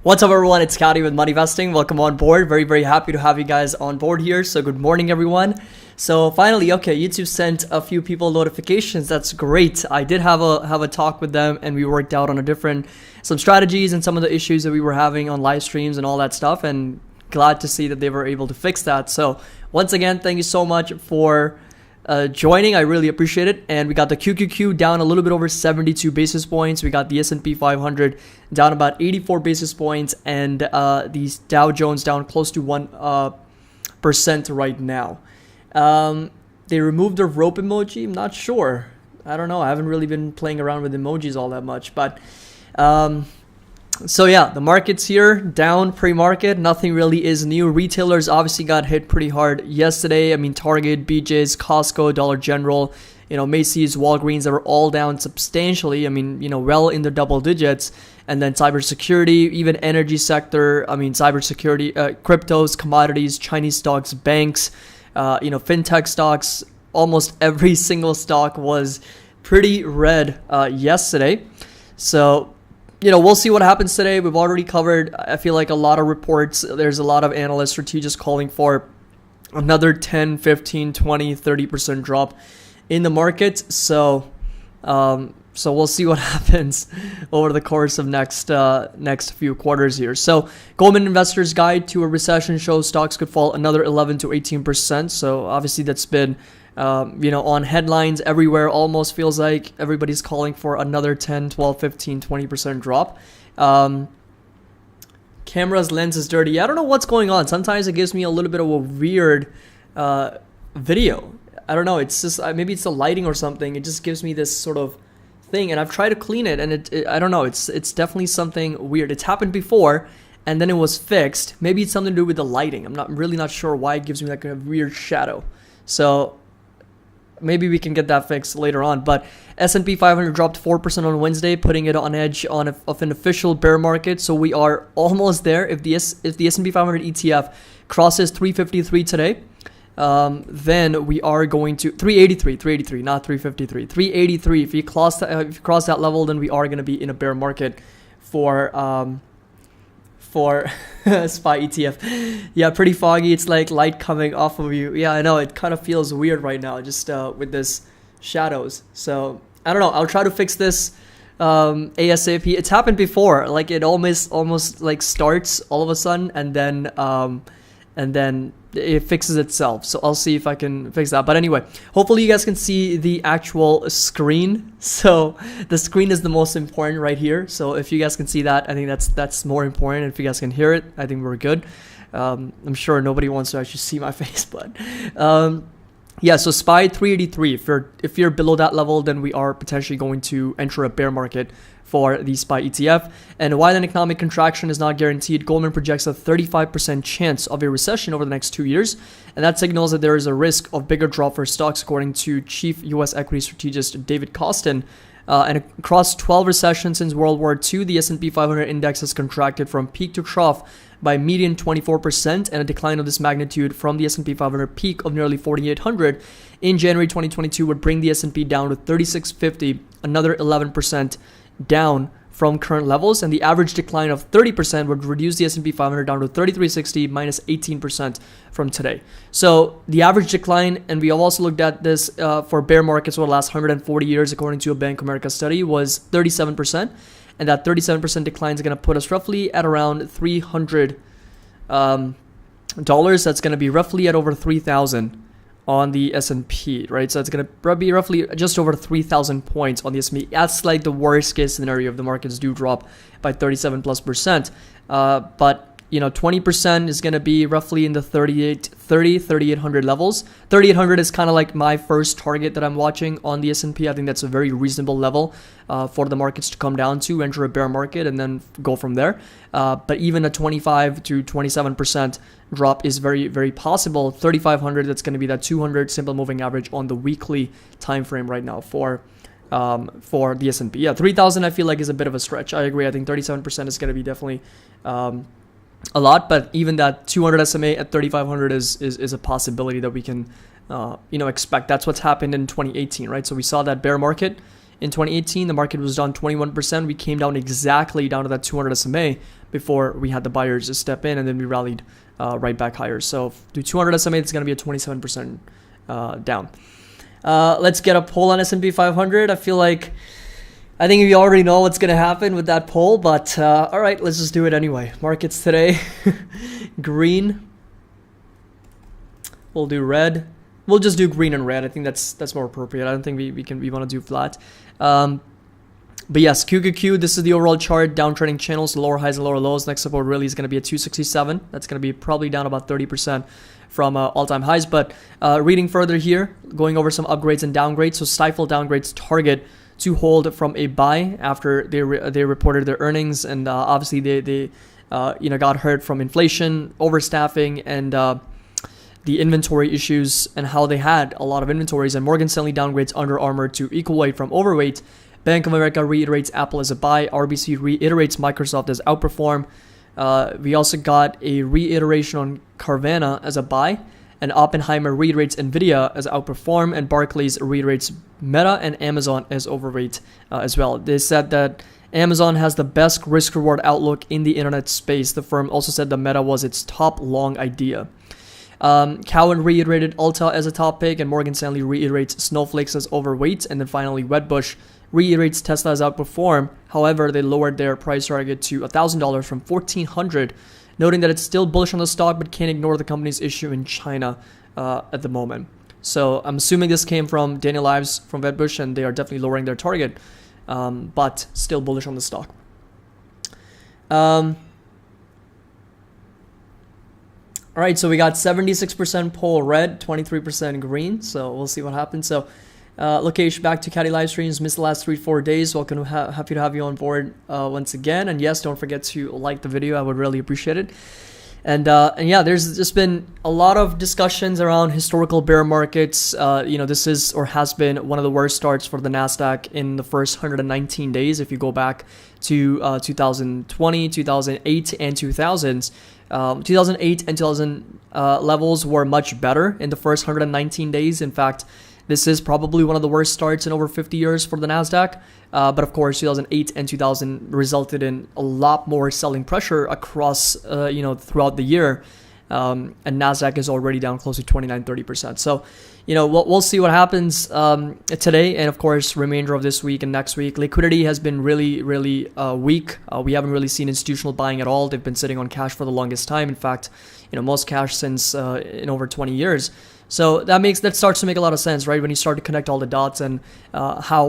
What's up, everyone? It's Scotty with Money Vesting. Welcome on board. Very, very happy to have you guys on board here. So good morning, everyone. So finally, okay, YouTube sent a few people notifications. That's great. I did have a talk with them, and we worked out on some strategies and some of the issues that we were having on live streams and all that stuff. And glad to see that they were able to fix that. So once again, thank you so much for joining. I really appreciate it. And we got the QQQ down a little bit over 72 basis points. We got the S&P 500 down about 84 basis points, and the Dow Jones down close to 1% right now. They removed the rope emoji. I'm not sure. I don't know. I haven't really been playing around with emojis all that much, but so yeah, the market's here, down pre-market. Nothing really is new. Retailers obviously got hit pretty hard yesterday. I mean, Target, BJ's, Costco, Dollar General, Macy's, Walgreens, they were all down substantially. I mean, well in the double digits. And then cybersecurity, even energy sector. I mean, cybersecurity, cryptos, commodities, Chinese stocks, banks, fintech stocks. Almost every single stock was pretty red yesterday. So we'll see what happens today. We've already covered, I feel like, a lot of reports. There's a lot of analysts, strategists calling for another 10, 15, 20, 30% drop in the market. So we'll see what happens over the course of next few quarters here. So Goldman Investors Guide to a Recession shows stocks could fall another 11 to 18%. So obviously that's been on headlines everywhere. Almost feels like everybody's calling for another 10, 12, 15, 20% drop. Camera's lens is dirty. I don't know what's going on. Sometimes it gives me a little bit of a weird video. I don't know. It's just maybe it's the lighting or something. It just gives me this sort of thing, and I've tried to clean it, and it I don't know. It's definitely something weird. It's happened before, and then it was fixed. Maybe it's something to do with the lighting. I'm really not sure why it gives me like a weird shadow. So maybe we can get that fixed later on. But S&P 500 dropped 4% on Wednesday, putting it on edge of an official bear market. So we are almost there. If the S&P 500 ETF crosses 353 today, then we are going to 383, not 353, 383. If you cross that level, then we are going to be in a bear market for SPY ETF. Yeah, pretty foggy. It's like light coming off of you. Yeah, I know. It kind of feels weird right now, just with this shadows. So I don't know. I'll try to fix this ASAP. It's happened before. Like it almost like starts all of a sudden, and then it fixes itself. So I'll see if I can fix that. But anyway, hopefully you guys can see the actual screen. So the screen is the most important right here. So if you guys can see that, I think that's more important. If you guys can hear it, I think we're good. I'm sure nobody wants to actually see my face, but yeah, so SPY 383. If you're below that level, then we are potentially going to enter a bear market for the SPY ETF. And while an economic contraction is not guaranteed, Goldman projects a 35% chance of a recession over the next 2 years. And that signals that there is a risk of bigger drop for stocks, according to Chief U.S. Equity Strategist David Kostin. And across 12 recessions since World War II, the S&P 500 index has contracted from peak to trough by median 24%, and a decline of this magnitude from the S&P 500 peak of nearly 4,800 in January 2022 would bring the S&P down to 3650, another 11% down from current levels, and the average decline of 30% would reduce the S&P 500 down to 3360, minus 18% from today. So the average decline, and we have also looked at this for bear markets over the last 140 years, according to a Bank of America study, was 37%. And that 37% decline is going to put us roughly at around $300. That's going to be roughly at over 3,000 on the S&P, right? So it's going to be roughly just over 3,000 points on the S&P. That's like the worst case scenario if the markets do drop by 37+%. But 20% is going to be roughly in the 3,800 levels. 3,800 is kind of like my first target that I'm watching on the S&P. I think that's a very reasonable level for the markets to come down to, enter a bear market, and then go from there. But even a 25 to 27% drop is very, very possible. 3,500, that's going to be that 200 simple moving average on the weekly time frame right now for the S&P. Yeah, 3,000 I feel like is a bit of a stretch. I agree. I think 37% is going to be definitely a lot, but even that 200 SMA at 3,500 is a possibility that we can expect. That's what's happened in 2018, right? So we saw that bear market in 2018, the market was down 21%. We came down exactly down to that 200 SMA before we had the buyers just step in, and then we rallied right back higher. So do 200 SMA, it's going to be a 27% down. Let's get a poll on S&P 500. I think we already know what's going to happen with that poll, but all right, let's just do it anyway. Markets today, green. We'll do red. We'll just do green and red. I think that's more appropriate. I don't think we want to do flat. But yes, QQQ, this is the overall chart, downtrending channels, lower highs and lower lows. Next support really is going to be at 267. That's going to be probably down about 30% from all-time highs. But reading further here, going over some upgrades and downgrades. So Stifle downgrades target to hold from a buy after they reported their earnings, and obviously they got hurt from inflation, overstaffing, and the inventory issues and how they had a lot of inventories. And Morgan Stanley downgrades Under Armour to equal weight from overweight. Bank of America reiterates Apple as a buy. RBC reiterates Microsoft as outperform. We also got a reiteration on Carvana as a buy. And Oppenheimer reiterates Nvidia as outperform. And Barclays reiterates Meta and Amazon as overweight as well. They said that Amazon has the best risk-reward outlook in the internet space. The firm also said that Meta was its top long idea. Cowen reiterated Ulta as a top pick, and Morgan Stanley reiterates Snowflakes as overweight. And then finally, Wedbush reiterates Tesla as outperform. However, they lowered their price target to $1,000 from $1,400, noting that it's still bullish on the stock but can't ignore the company's issue in China at the moment. So I'm assuming this came from Daniel Ives from Wedbush, and they are definitely lowering their target, but still bullish on the stock. All right, so we got 76% poll red, 23% green. So we'll see what happens. So location back to Caddy live streams, missed the last 3-4 days. Welcome, happy to have you on board once again. And yes, don't forget to like the video. I would really appreciate it. And yeah, there's just been a lot of discussions around historical bear markets. This is or has been one of the worst starts for the NASDAQ in the first 119 days. If you go back to 2020, 2008, and 2000s. 2008 and 2000 levels were much better in the first 119 days. In fact, this is probably one of the worst starts in over 50 years for the NASDAQ. But of course, 2008 and 2000 resulted in a lot more selling pressure across, throughout the year. And NASDAQ is already down close to 29-30%. So, we'll see what happens today, and of course, remainder of this week and next week. Liquidity has been really, really weak. We haven't really seen institutional buying at all. They've been sitting on cash for the longest time. In fact, most cash since in over 20 years. So that starts to make a lot of sense, right? When you start to connect all the dots and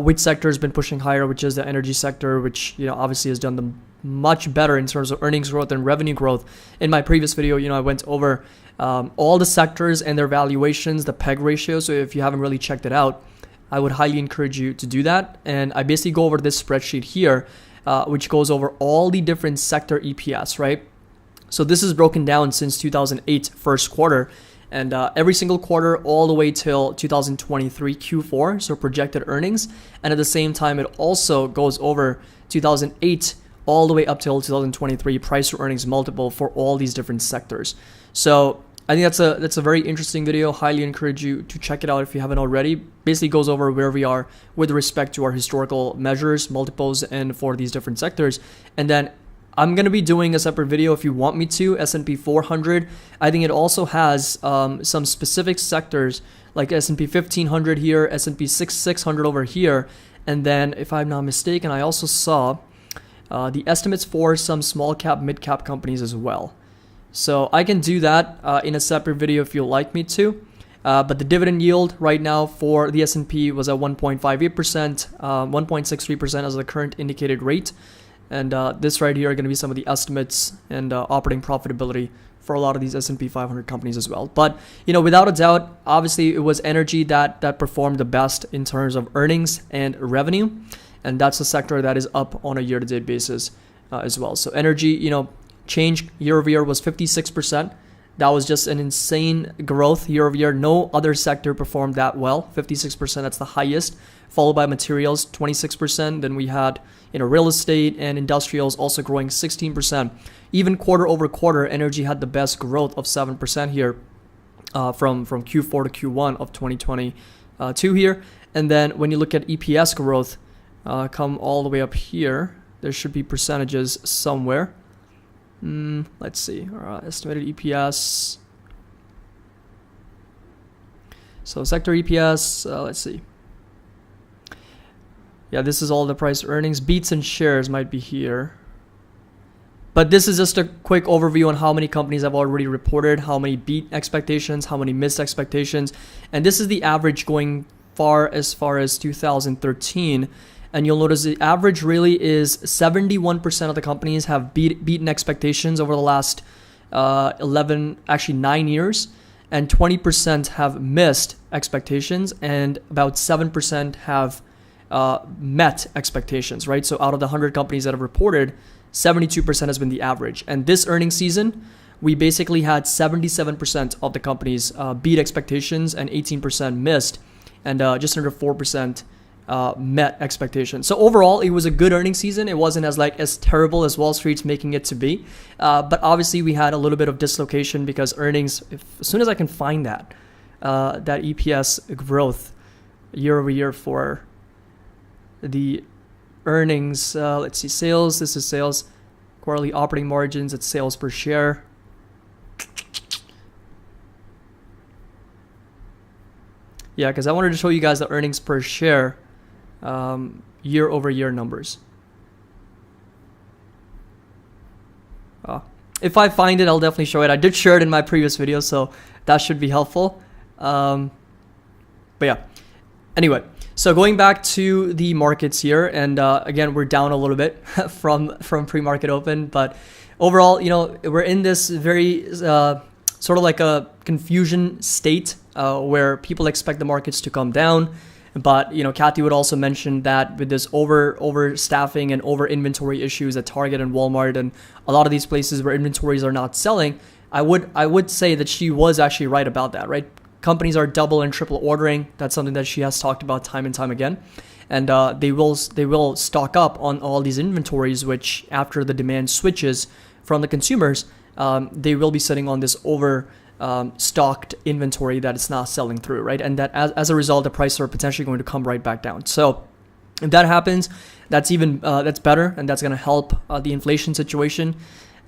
which sector has been pushing higher, which is the energy sector, which obviously has done the much better in terms of earnings growth and revenue growth. In my previous video, I went over all the sectors and their valuations, the PEG ratio. So if you haven't really checked it out, I would highly encourage you to do that. And I basically go over this spreadsheet here, which goes over all the different sector EPS, right? So this is broken down since 2008 first quarter. And every single quarter all the way till 2023 Q4, so projected earnings. And at the same time, it also goes over 2008 all the way up till 2023 price to earnings multiple for all these different sectors. So I think that's a very interesting video. Highly encourage you to check it out if you haven't already. Basically goes over where we are with respect to our historical measures, multiples, and for these different sectors. And then I'm going to be doing a separate video if you want me to, S&P 400. I think it also has some specific sectors like S&P 1500 here, S&P 600 over here. And then if I'm not mistaken, I also saw the estimates for some small cap, mid cap companies as well. So I can do that in a separate video if you'd like me to. But the dividend yield right now for the S&P was at 1.58%, 1.63% as the current indicated rate. And this right here are going to be some of the estimates and operating profitability for a lot of these S&P 500 companies as well. But, without a doubt, obviously it was energy that performed the best in terms of earnings and revenue. And that's the sector that is up on a year-to-date basis as well. So energy, change year over year was 56%. That was just an insane growth year over year. No other sector performed that well. 56%, that's the highest, followed by materials, 26%. Then we had real estate and industrials also growing 16%. Even quarter over quarter, energy had the best growth of 7% here from Q4 to Q1 of 2022 here. And then when you look at EPS growth, come all the way up here. There should be percentages somewhere. Let's see. Estimated EPS. So sector EPS, let's see. Yeah, this is all the price earnings. Beats and shares might be here. But this is just a quick overview on how many companies have already reported, how many beat expectations, how many missed expectations. And this is the average going as far as 2013. And you'll notice the average really is 71% of the companies have beaten expectations over the last 9 years. And 20% have missed expectations. And about 7% have met expectations, right? So out of the 100 companies that have reported, 72% has been the average. And this earnings season, we basically had 77% of the companies beat expectations and 18% missed, and just under 4% met expectations. So overall, it was a good earnings season. It wasn't as terrible as Wall Street's making it to be. But obviously, we had a little bit of dislocation because earnings, as soon as I can find that EPS growth year over year for the earnings, let's see, sales, this is sales, quarterly operating margins, it's sales per share. Yeah, because I wanted to show you guys the earnings per share year over year numbers. If I find it, I'll definitely show it. I did share it in my previous video, so that should be helpful. But yeah, anyway. So going back to the markets here, and again, we're down a little bit from pre-market open, but overall, we're in this very sort of like a confusion state where people expect the markets to come down. But Kathy would also mention that with this overstaffing and over inventory issues at Target and Walmart and a lot of these places where inventories are not selling, I would say that she was actually right about that, right? Companies are double and triple ordering. That's something that she has talked about time and time again. And they will stock up on all these inventories, which after the demand switches from the consumers, they will be sitting on this stocked inventory that it's not selling through, right? And that as a result, the prices are potentially going to come right back down. So if that happens, that's better, and that's going to help the inflation situation.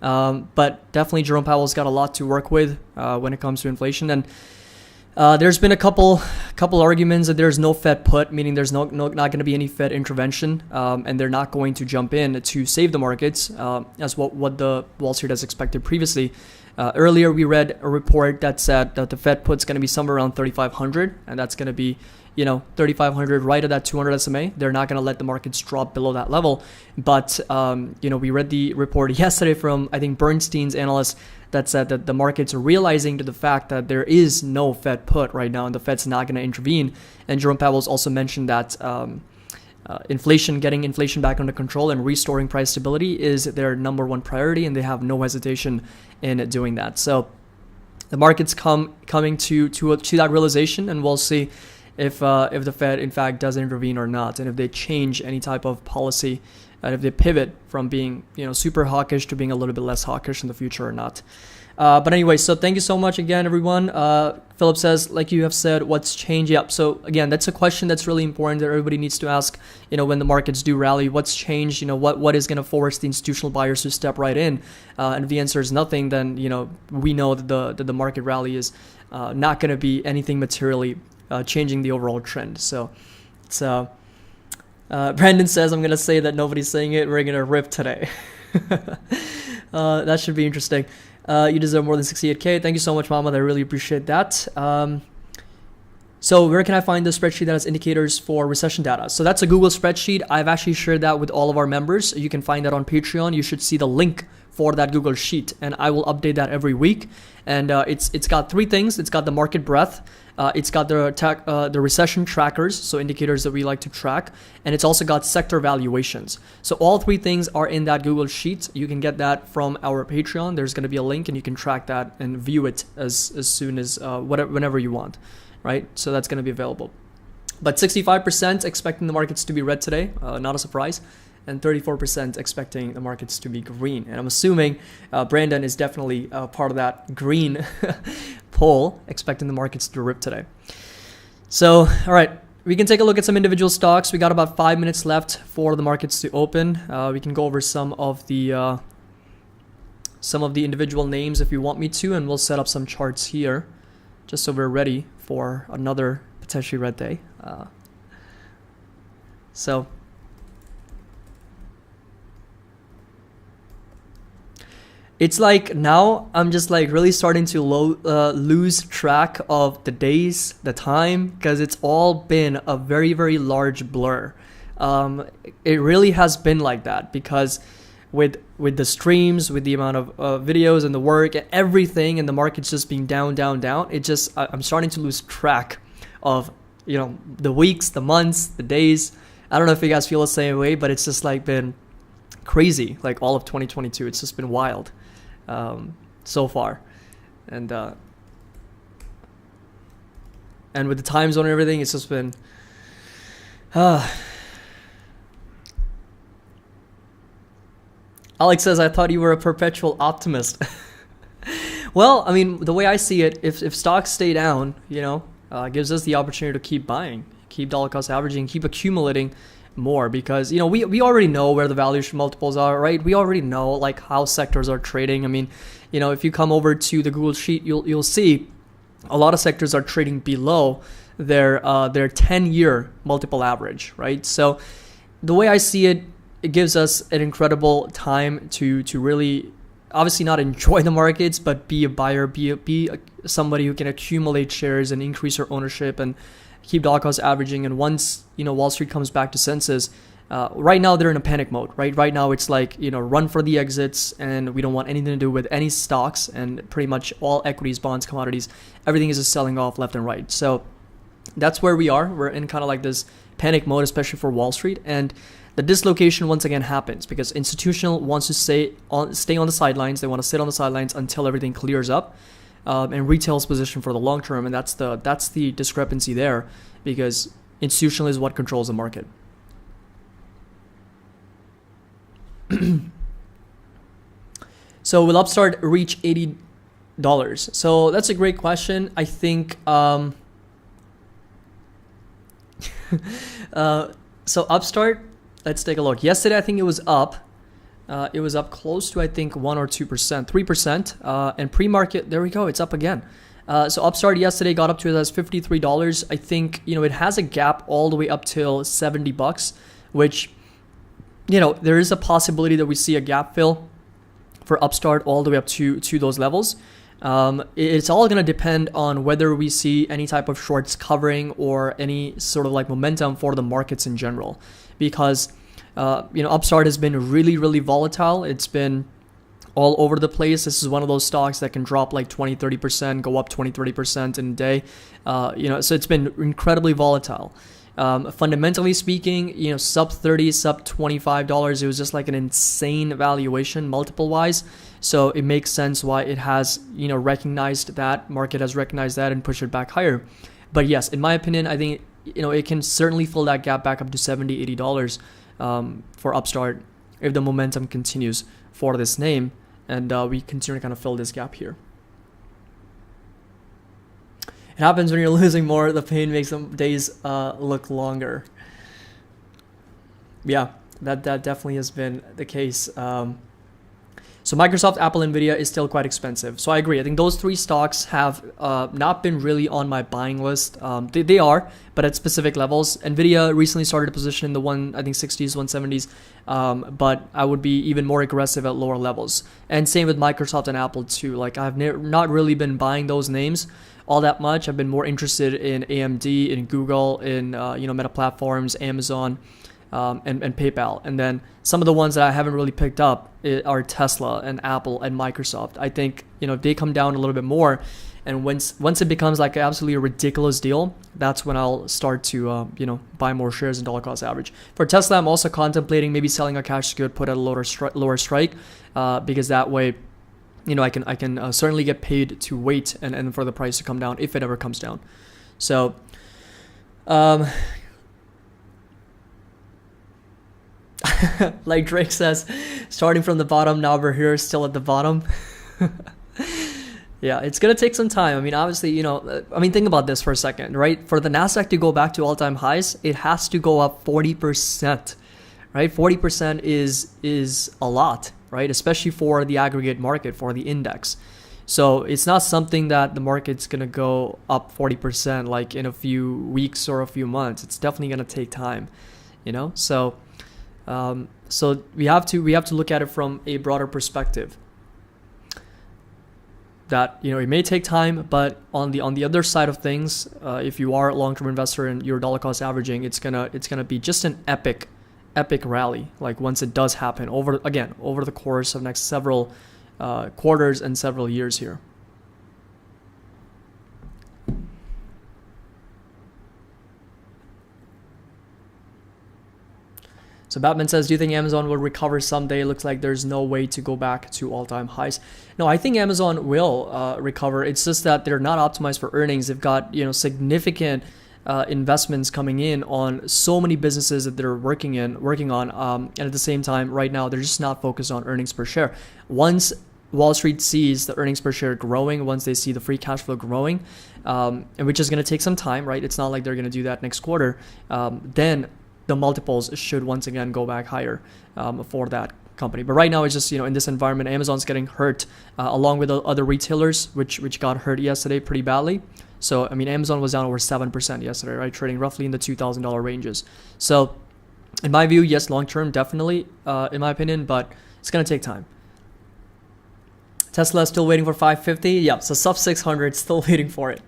But definitely Jerome Powell's got a lot to work with when it comes to inflation. And there's been a couple arguments that there's no Fed put, meaning there's not going to be any Fed intervention, and they're not going to jump in to save the markets, as what the Wall Street has expected previously. Earlier, we read a report that said that the Fed put's going to be somewhere around 3,500, and that's going to be 3,500 right at that 200 SMA. They're not going to let the markets drop below that level. But we read the report yesterday from, I think, Bernstein's analyst that said that the markets are realizing to the fact that there is no Fed put right now and the Fed's not going to intervene. And Jerome Powell's also mentioned that getting inflation back under control and restoring price stability is their number one priority, and they have no hesitation in doing that. So the market's coming to that realization, and we'll see if the Fed in fact does intervene or not, and if they change any type of policy, and if they pivot from being super hawkish to being a little bit less hawkish in the future or not. But anyway, so thank you so much again, everyone. Philip says, like you have said, what's changed? Yep. So again, that's a question that's really important that everybody needs to ask. When the markets do rally, what's changed? What is going to force the institutional buyers to step right in? And if the answer is nothing, then we know that the market rally is not going to be anything materially changing the overall trend. So it's Brandon says, I'm going to say that nobody's saying it. We're going to rip today. That should be interesting. You deserve more than 68K. Thank you so much, Mama. I really appreciate that. So where can I find the spreadsheet that has indicators for recession data? So that's a Google spreadsheet. I've actually shared that with all of our members. You can find that on Patreon. You should see the link for that Google sheet, and I will update that every week. And it's got three things. It's got the market breadth. It's got the recession trackers, so indicators that we like to track, and it's also got sector valuations. So all three things are in that Google sheet. You can get that from our Patreon. There's going to be a link, and you can track that and view it as soon as whenever you want, right? So that's going to be available. But 65% expecting the markets to be red today, not a surprise, and 34% expecting the markets to be green. And I'm assuming Brandon is definitely part of that green poll, expecting the markets to rip today. So, all right, we can take a look at some individual stocks. We got about 5 minutes left for the markets to open. We can go over some of the individual names if you want me to, and we'll set up some charts here just so we're ready for another potentially red day. So it's like now I'm just like really starting to lose track of the days, the time, because it's all been a very, very large blur. It really has been like that because with the streams, with the amount of videos and the work and everything, and the market's just being down, it just, I'm starting to lose track of, you know, the weeks, the months, the days. I don't know if you guys feel the same way, but it's just like been crazy, like all of 2022. It's just been wild so far. And with the time zone and everything, it's just been Alex says, I thought you were a perpetual optimist. Well, I mean, the way I see it, if stocks stay down, you know, gives us the opportunity to keep buying, keep dollar cost averaging, keep accumulating more, because, you know, we already know where the valuation multiples are, right? We already know like how sectors are trading. I mean, you know, if you come over to the Google sheet, you'll see a lot of sectors are trading below their 10-year multiple average, right? So the way I see it, it gives us an incredible time to really, obviously not enjoy the markets, but be a buyer, be somebody who can accumulate shares and increase your ownership and keep dollar cost averaging. And once, you know, Wall Street comes back to senses, right now they're in a panic mode, right? Right now it's like, you know, run for the exits, and we don't want anything to do with any stocks, and pretty much all equities, bonds, commodities, everything is just selling off left and right. So that's where we are. We're in kind of like this panic mode, especially for Wall Street. And the dislocation once again happens because institutional wants to stay on the sidelines. They want to sit on the sidelines until everything clears up, and retail's position for the long term. And that's the discrepancy there, because institutional is what controls the market. So will Upstart reach $80? So that's a great question. I think so Upstart, let's take a look. Yesterday I think it was up. It was up close to, I think, 1 or 2%, 3%. And pre-market, there we go, it's up again. So Upstart yesterday got up to as $53. I think, you know, it has a gap all the way up till $70, which, you know, there is a possibility that we see a gap fill for Upstart all the way up to those levels. It's all going to depend on whether we see any type of shorts covering or any sort of like momentum for the markets in general, because you know, Upstart has been really, really volatile. It's been all over the place. This is one of those stocks that can drop like 20-30%, go up 20-30% in a day. You know, so it's been incredibly volatile. Fundamentally speaking, you know, sub 30, sub $25, it was just like an insane valuation multiple wise. So it makes sense why it has, you know, recognized that, market has recognized that and pushed it back higher. But yes, in my opinion, I think, you know, it can certainly fill that gap back up to $70, $80 for Upstart if the momentum continues for this name, and we continue to kind of fill this gap here. It happens when you're losing more, the pain makes some days look longer. Yeah, that definitely has been the case. So Microsoft, Apple, Nvidia is still quite expensive. So I agree. I think those three stocks have not been really on my buying list. They are, but at specific levels. Nvidia recently started a position in the 60s, 170s, but I would be even more aggressive at lower levels. And same with Microsoft and Apple too. Like I've not really been buying those names all that much. I've been more interested in AMD, in Google, in you know, Meta Platforms, Amazon, and PayPal. And then some of the ones that I haven't really picked up are Tesla and Apple and Microsoft. I think, you know, if they come down a little bit more, and once it becomes like absolutely a ridiculous deal, that's when I'll start to you know, buy more shares in dollar cost average. For Tesla, I'm also contemplating maybe selling a cash good put at a lower strike, because that way, you know, I can certainly get paid to wait and for the price to come down if it ever comes down. So like Drake says, starting from the bottom, now we're here still at the bottom. Yeah, it's gonna take some time. I mean, obviously, I mean, think about this for a second, right? For the Nasdaq to go back to all-time highs, it has to go up 40%, right? 40% is a lot, right? Especially for the aggregate market, for the index. So it's not something that the market's gonna go up 40% like in a few weeks or a few months. It's definitely gonna take time, So, so we have to look at it from a broader perspective. That it may take time, but on the other side of things, if you are a long-term investor and you're dollar cost averaging, it's gonna be just an epic rally. Like once it does happen over the course of next several quarters and several years here. So Batman says, do you think Amazon will recover someday? Looks like there's no way to go back to all-time highs. No, I think Amazon will recover. It's just that they're not optimized for earnings. They've got significant investments coming in on so many businesses that they're working on, and at the same time, right now they're just not focused on earnings per share. Once Wall Street sees the earnings per share growing, once they see the free cash flow growing, and which is going to take some time, right? It's not like they're going to do that next quarter. Then the multiples should once again go back higher for that company. But right now, it's just in this environment, Amazon's getting hurt along with the other retailers, which got hurt yesterday pretty badly. So I mean, Amazon was down over 7% yesterday, right? Trading roughly in the $2,000 ranges. So in my view, yes, long term, definitely, in my opinion, but it's gonna take time. Tesla is still waiting for 550. Yeah, so sub 600, still waiting for it.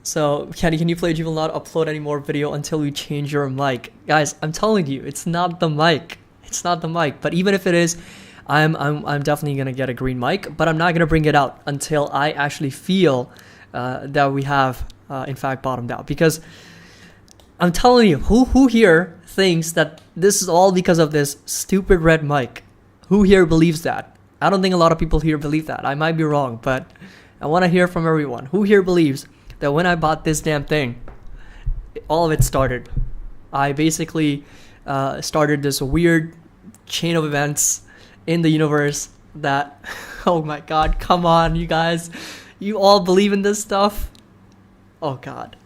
So, Kenny, can you please, you will not upload any more video until you change your mic. Guys, I'm telling you, it's not the mic. It's not the mic. But even if it is, I'm definitely going to get a green mic. But I'm not going to bring it out until I actually feel that we have, in fact, bottomed out. Because I'm telling you, who here thinks that this is all because of this stupid red mic? Who here believes that? I don't think a lot of people here believe that. I might be wrong, but I want to hear from everyone. Who here believes that when I bought this damn thing, all of it started? I basically started this weird chain of events in the universe that, oh my God, come on, you guys. You all believe in this stuff? Oh God.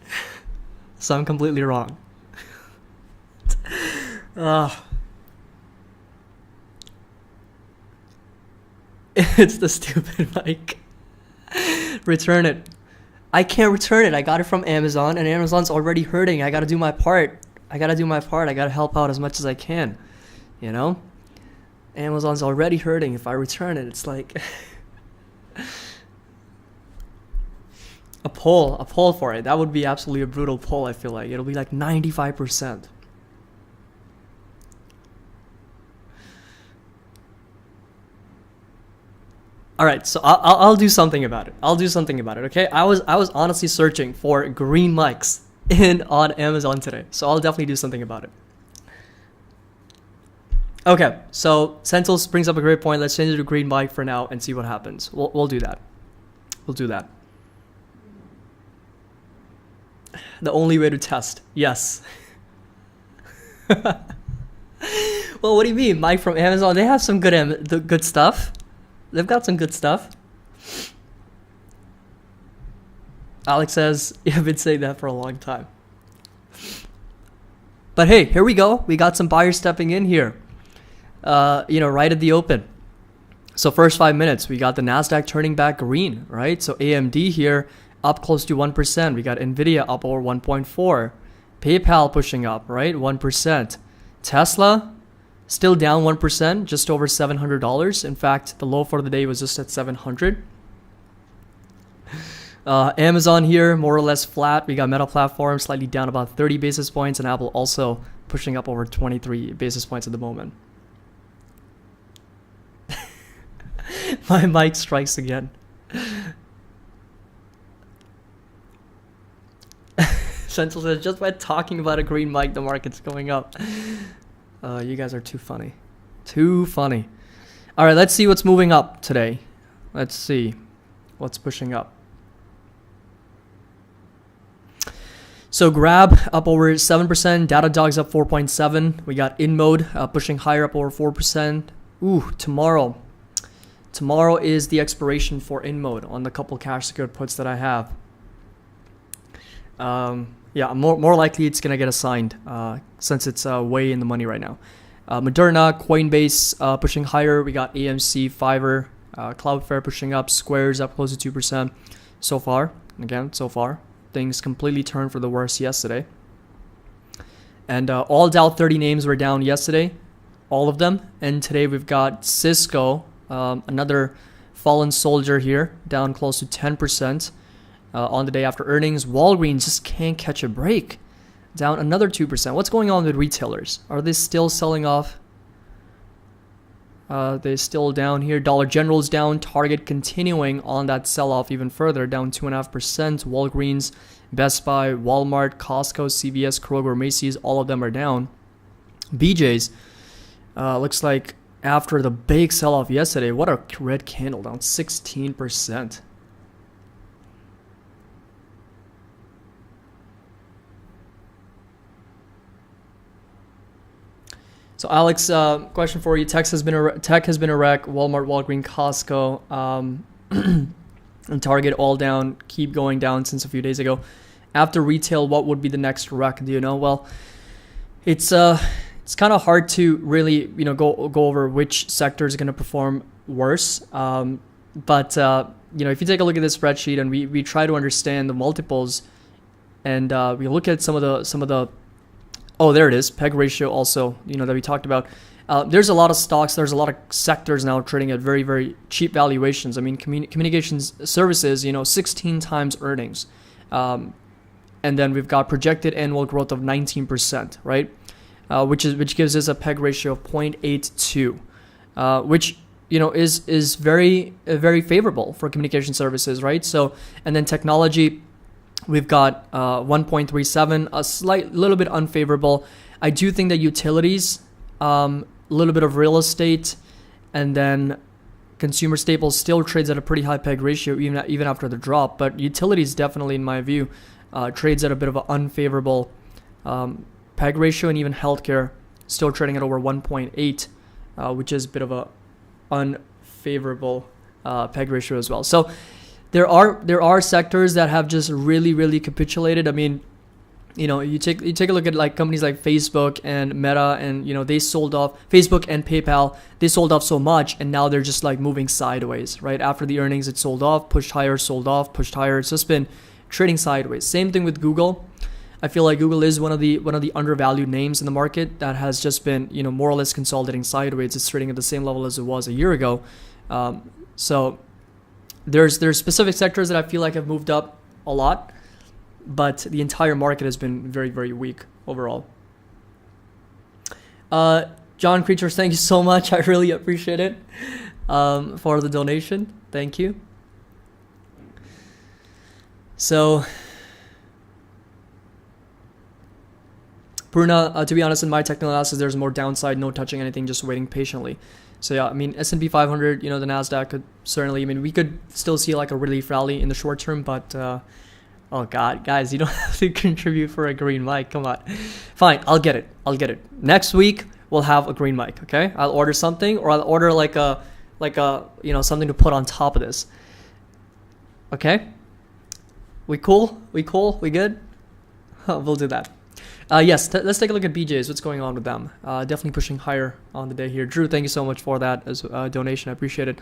So I'm completely wrong. It's the stupid mic. Return it. I can't return it. I got it from Amazon, and Amazon's already hurting. I gotta do my part. I gotta help out as much as I can. Amazon's already hurting. If I return it, it's like a poll for it. That would be absolutely a brutal poll. I feel like it'll be like 95%. All right, so I'll do something about it. Okay, I was honestly searching for green mics on Amazon today, so I'll definitely do something about it. Okay, so Sentinels brings up a great point. Let's change it to green mic for now and see what happens. We'll do that. The only way to test. Yes. Well, what do you mean? Mic from Amazon? They have some good stuff. They've got some good stuff. Alex says, I've been saying that for a long time. But hey, here we go. We got some buyers stepping in here. Right at the open. So first 5 minutes, we got the Nasdaq turning back green, right? So AMD here up close to 1%. We got Nvidia up over 1.4. PayPal pushing up, right? 1%. Tesla still down 1%, just over $700. In fact, the low for the day was just at 700. Amazon here, more or less flat. We got Meta Platform slightly down about 30 basis points, and Apple also pushing up over 23 basis points at the moment. My mic strikes again. Central says, just by talking about a green mic, the market's going up. You guys are too funny. Too funny. All right, let's see what's moving up today. Let's see what's pushing up. So Grab up over 7%, Datadog's up 4.7. We got InMode pushing higher up over 4%. Ooh, tomorrow is the expiration for InMode on the couple cash secured puts that I have. Yeah, more likely it's gonna get assigned since it's way in the money right now. Moderna, Coinbase pushing higher. We got AMC, Fiverr, Cloudflare pushing up. Square's up close to 2% so far. Again, so far things completely turned for the worse yesterday. And all Dow 30 names were down yesterday, all of them. And today we've got Cisco, another fallen soldier here, down close to 10% on the day after earnings. Walgreens just can't catch a break, down another 2%. What's going on with retailers? Are they still selling off? They're still down here. Dollar General's down. Target continuing on that sell-off even further, down 2.5%. Walgreens, Best Buy, Walmart, Costco, CVS, Kroger, Macy's, all of them are down. BJ's looks like after the big sell-off yesterday, what a red candle, down 16%. So Alex, question for you: Tech has been a wreck. Walmart, Walgreens, Costco, and Target all down. Keep going down since a few days ago. After retail, what would be the next wreck? Do you know? Well, it's kind of hard to really go over which sector is going to perform worse. But if you take a look at this spreadsheet and we try to understand the multiples, and we look at some of the oh, there it is. PEG ratio also, that we talked about. There's a lot of stocks. There's a lot of sectors now trading at very, very cheap valuations. I mean, communications services, 16 times earnings. And then we've got projected annual growth of 19%, right? Which gives us a PEG ratio of 0.82, which, is very, very favorable for communication services, right? So, and then technology, we've got 1.37, a little bit unfavorable. I do think that utilities, a little bit of real estate, and then consumer staples still trades at a pretty high PEG ratio even after the drop. But utilities definitely, in my view, trades at a bit of an unfavorable PEG ratio, and even healthcare still trading at over 1.8, which is a bit of a unfavorable PEG ratio as well. So there are sectors that have just really, really capitulated. I mean, you take a look at like companies like Facebook and Meta, and they sold off. Facebook and PayPal, they sold off so much, and now they're just like moving sideways, right? After the earnings, it sold off, pushed higher, sold off, pushed higher. It's just been trading sideways. Same thing with Google. I feel like Google is one of the undervalued names in the market that has just been more or less consolidating sideways. It's trading at the same level as it was a year ago. So there's specific sectors that I feel like have moved up a lot, but the entire market has been very, very weak overall. John Creatures, thank you so much. I really appreciate it for the donation. Thank you. So, Purna, to be honest, in my technical analysis, there's more downside, no touching anything, just waiting patiently. So yeah, I mean, S&P 500, the NASDAQ could certainly, we could still see like a relief rally in the short term, but, oh God, guys, you don't have to contribute for a green mic. Come on. Fine, I'll get it. Next week, we'll have a green mic, okay? I'll order something, or I'll order like a something to put on top of this. Okay? We cool? We good? We'll do that. Yes, let's take a look at BJ's. What's going on with them? Definitely pushing higher on the day here. Drew, thank you so much for that as a donation. I appreciate it.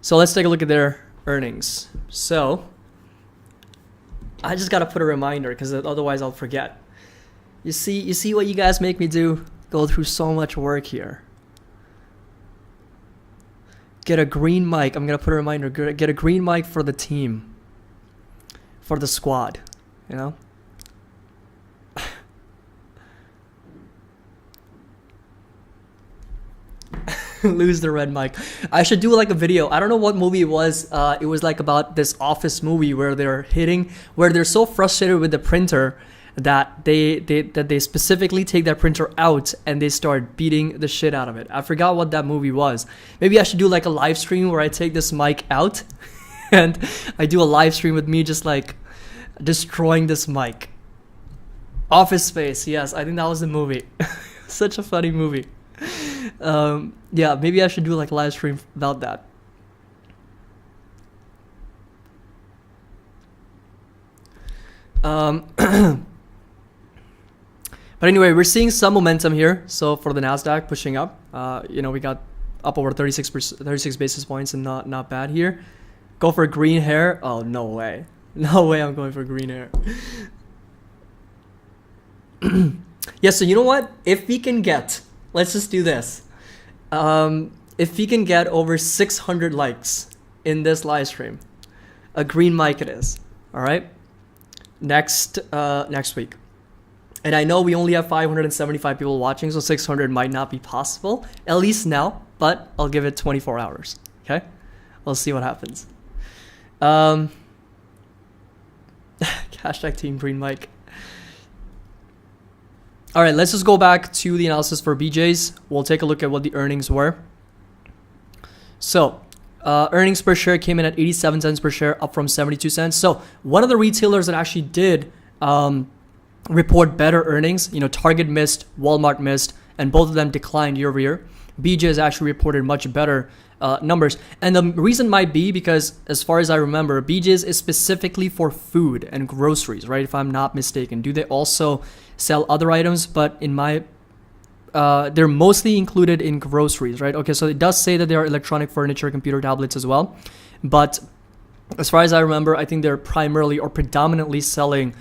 So let's take a look at their earnings. So I just got to put a reminder because otherwise I'll forget. You see what you guys make me do? Go through so much work here. Get a green mic. I'm going to put a reminder. Get a green mic for the team. For the squad. Lose the red mic. I should do like a video. I don't know what movie it was. It was like about this office movie where they're so frustrated with the printer that they specifically take that printer out and they start beating the shit out of it. I forgot what that movie was. Maybe I should do like a live stream where I take this mic out and I do a live stream with me just like destroying this mic. Office Space, yes, I think that was the movie. Such a funny movie. Yeah, maybe I should do like a live stream about that. But anyway, we're seeing some momentum here. So for the Nasdaq pushing up, you know, we got up over 36 basis points, and not bad here. Go for green hair. Oh, no way. No way I'm going for green hair. Yeah, so you know what? If we can get, let's just do this. If we can get over 600 likes in this live stream, a green mic it is. All right. Next week. And I know we only have 575 people watching, so 600 might not be possible, at least now, but I'll give it 24 hours. Okay. We'll see what happens. Hashtag Team Green Mic. All right, let's just go back to the analysis for BJ's. We'll take a look at what the earnings were. So, earnings per share came in at 87 cents per share, up from 72 cents. So, one of the retailers that actually did report better earnings, you know, Target missed, Walmart missed, and both of them declined year over year. BJ's actually reported much better numbers. And the reason might be because, as far as I remember, BJ's is specifically for food and groceries, right? If I'm not mistaken. Do they also sell other items? But in my, they're mostly included in groceries, right? Okay, so it does say that there are electronic furniture, computer, tablets as well. But as far as I remember, I think they're primarily or predominantly selling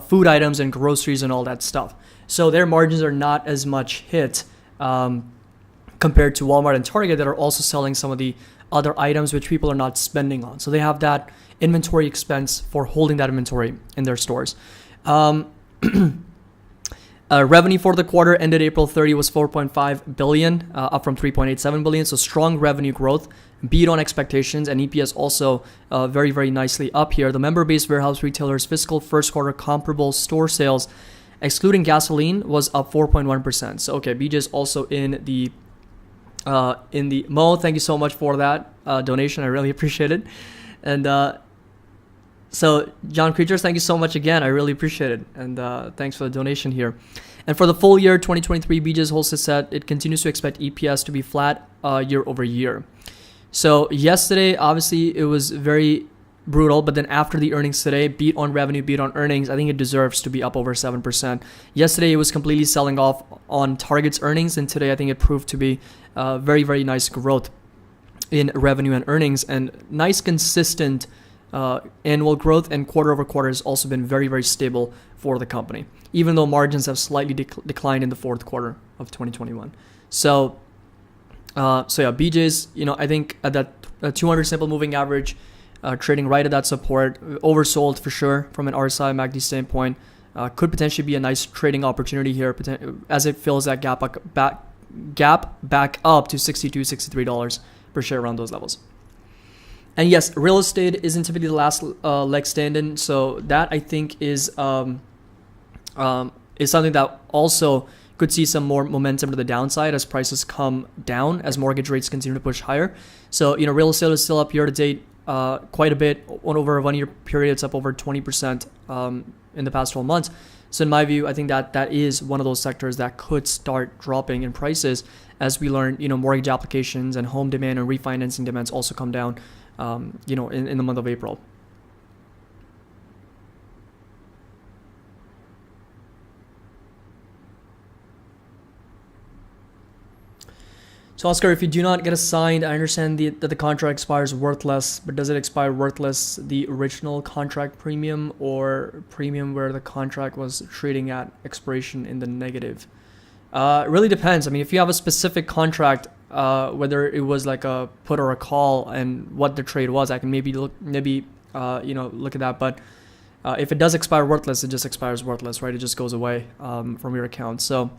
food items and groceries and all that stuff. So their margins are not as much hit compared to Walmart and Target that are also selling some of the other items which people are not spending on. So they have that inventory expense for holding that inventory in their stores. Revenue for the quarter ended April 30 was 4.5 billion, up from 3.87 billion. So strong revenue growth, beat on expectations, and EPS also very, very nicely up here. The member-based warehouse retailers' fiscal first quarter comparable store sales, excluding gasoline, was up 4.1%. So okay, BJ is also in the Mo. Thank you so much for that donation. I really appreciate it. And so John Creatures, thank you so much again. I really appreciate it. And thanks for the donation here. And for the full year 2023, BJ's Wholesale said it continues to expect EPS to be flat year over year. So yesterday, obviously, it was very brutal. But then after the earnings today, beat on revenue, beat on earnings, I think it deserves to be up over 7%. Yesterday, it was completely selling off on Target's earnings. And today, I think it proved to be very, very nice growth in revenue and earnings, and nice consistent annual growth, and quarter over quarter has also been very, very stable for the company, even though margins have slightly declined in the fourth quarter of 2021. So yeah, BJ's, you know, I think at that 200 simple moving average, trading right at that support, oversold for sure from an RSI MACD standpoint, could potentially be a nice trading opportunity here as it fills that gap back up to $62, $63 per share around those levels. And yes, real estate isn't typically the last leg standing, so that I think is something that also could see some more momentum to the downside as prices come down, as mortgage rates continue to push higher. So, you know, real estate is still up year to date quite a bit. Over a 1 year period, it's up over 20% in the past 12 months. So in my view, I think that is one of those sectors that could start dropping in prices as we learn, you know, mortgage applications and home demand and refinancing demands also come down, you know, in the month of April. So Oscar, if you do not get assigned, I understand that the contract expires worthless, but does it expire worthless the original contract premium or premium where the contract was trading at expiration in the negative? It really depends. I mean, if you have a specific contract, whether it was like a put or a call and what the trade was, I can maybe look at that. But if it does expire worthless, it just expires worthless, right? It just goes away from your account. So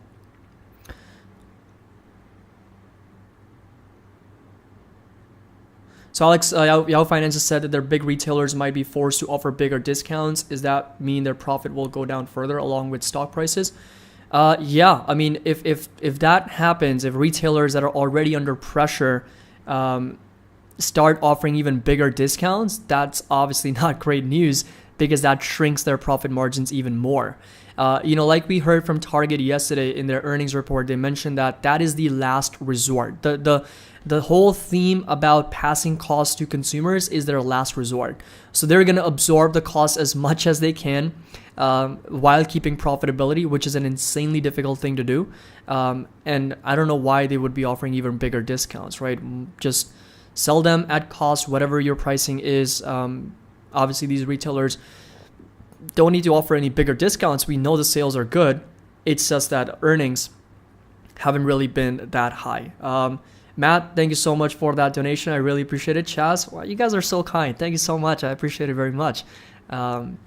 Alex, Yahoo Finance has said that their big retailers might be forced to offer bigger discounts. Does that mean their profit will go down further along with stock prices? Yeah, I mean, if that happens, if retailers that are already under pressure start offering even bigger discounts, that's obviously not great news. because that shrinks their profit margins even more. Like we heard from Target yesterday in their earnings report, they mentioned that is the last resort. The whole theme about passing costs to consumers is their last resort. So they're going to absorb the cost as much as they can while keeping profitability, which is an insanely difficult thing to do. And I don't know why they would be offering even bigger discounts, right? Just sell them at cost, whatever your pricing is. Obviously, these retailers don't need to offer any bigger discounts. We know the sales are good. It's just that earnings haven't really been that high. Matt, thank you so much for that donation. I really appreciate it. Chaz, wow, you guys are so kind. Thank you so much. I appreciate it very much. You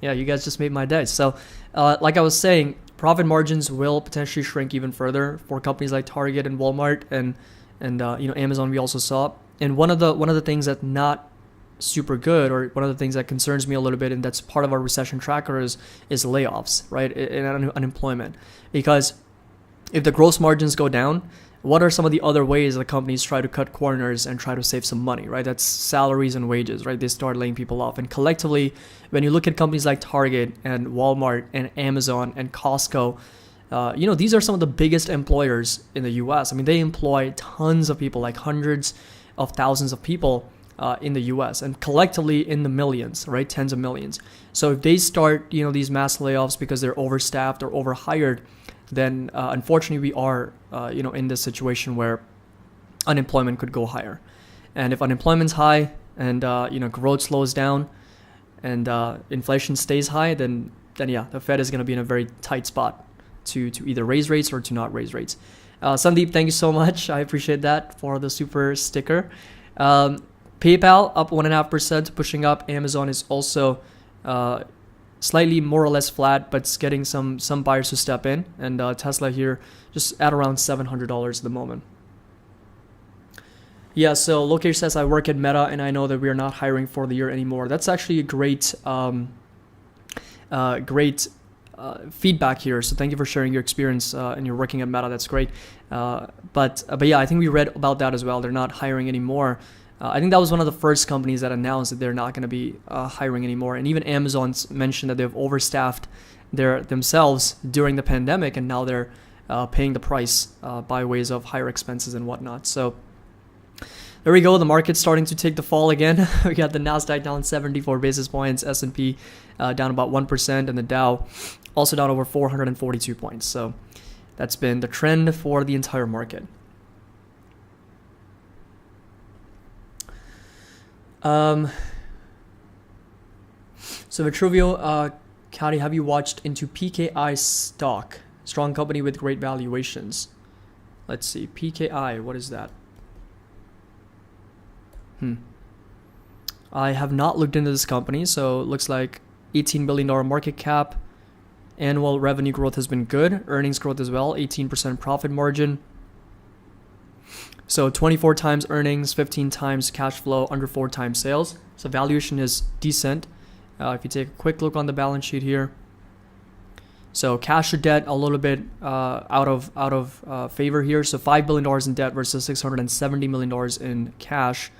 guys just made my day. So, like I was saying, profit margins will potentially shrink even further for companies like Target and Walmart and Amazon. We also saw, and one of the things that's not super good, or one of the things that concerns me a little bit, and that's part of our recession tracker is layoffs, right, and unemployment. Because if the gross margins go down, what are some of the other ways that companies try to cut corners and try to save some money, right? That's salaries and wages, right? They start laying people off. And collectively, when you look at companies like Target and Walmart and Amazon and Costco, these are some of the biggest employers in the US. I mean, they employ tons of people, like hundreds of thousands of people in the US, and collectively in the millions, right? Tens of millions. So if they start, these mass layoffs because they're overstaffed or overhired, then unfortunately we are, in this situation where unemployment could go higher. And if unemployment's high and, growth slows down and inflation stays high, then yeah, the Fed is going to be in a very tight spot to either raise rates or to not raise rates. Sandeep, thank you so much. I appreciate that for the super sticker. PayPal up 1.5%, pushing up. Amazon is also slightly more or less flat, but it's getting some buyers to step in. And Tesla here just at around $700 at the moment. Yeah, so Lokesh says, I work at Meta and I know that we are not hiring for the year anymore. That's actually a great feedback here. So thank you for sharing your experience and you're working at Meta. That's great. But yeah, I think we read about that as well. They're not hiring anymore. I think that was one of the first companies that announced that they're not going to be hiring anymore. And even Amazon's mentioned that they've overstaffed themselves during the pandemic, and now they're paying the price by ways of higher expenses and whatnot. So there we go. The market's starting to take the fall again. We got the Nasdaq down 74 basis points, S&P down about 1%, and the Dow also down over 442 points. So that's been the trend for the entire market. So Vitruvio, Kari, have you watched into PKI stock? Strong company with great valuations. Let's see, PKI, what is that? I have not looked into this company, so it looks like $18 billion market cap. Annual revenue growth has been good. Earnings growth as well, 18% profit margin. So 24 times earnings, 15 times cash flow, under 4 times sales. So valuation is decent. If you take a quick look on the balance sheet here. So cash to debt a little bit out of favor here. So $5 billion in debt versus $670 million in cash.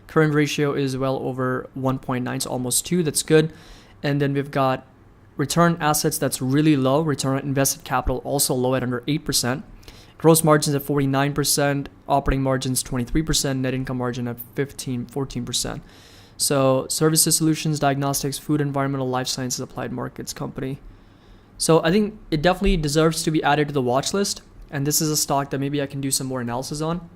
Current ratio is well over 1.9, so almost 2. That's good. And then we've got return assets that's really low. Return on invested capital also low at under 8%. Gross margins at 49%, operating margins 23%, net income margin at 14%. So services, solutions, diagnostics, food, environmental, life sciences, applied markets company. So I think it definitely deserves to be added to the watch list. And this is a stock that maybe I can do some more analysis on.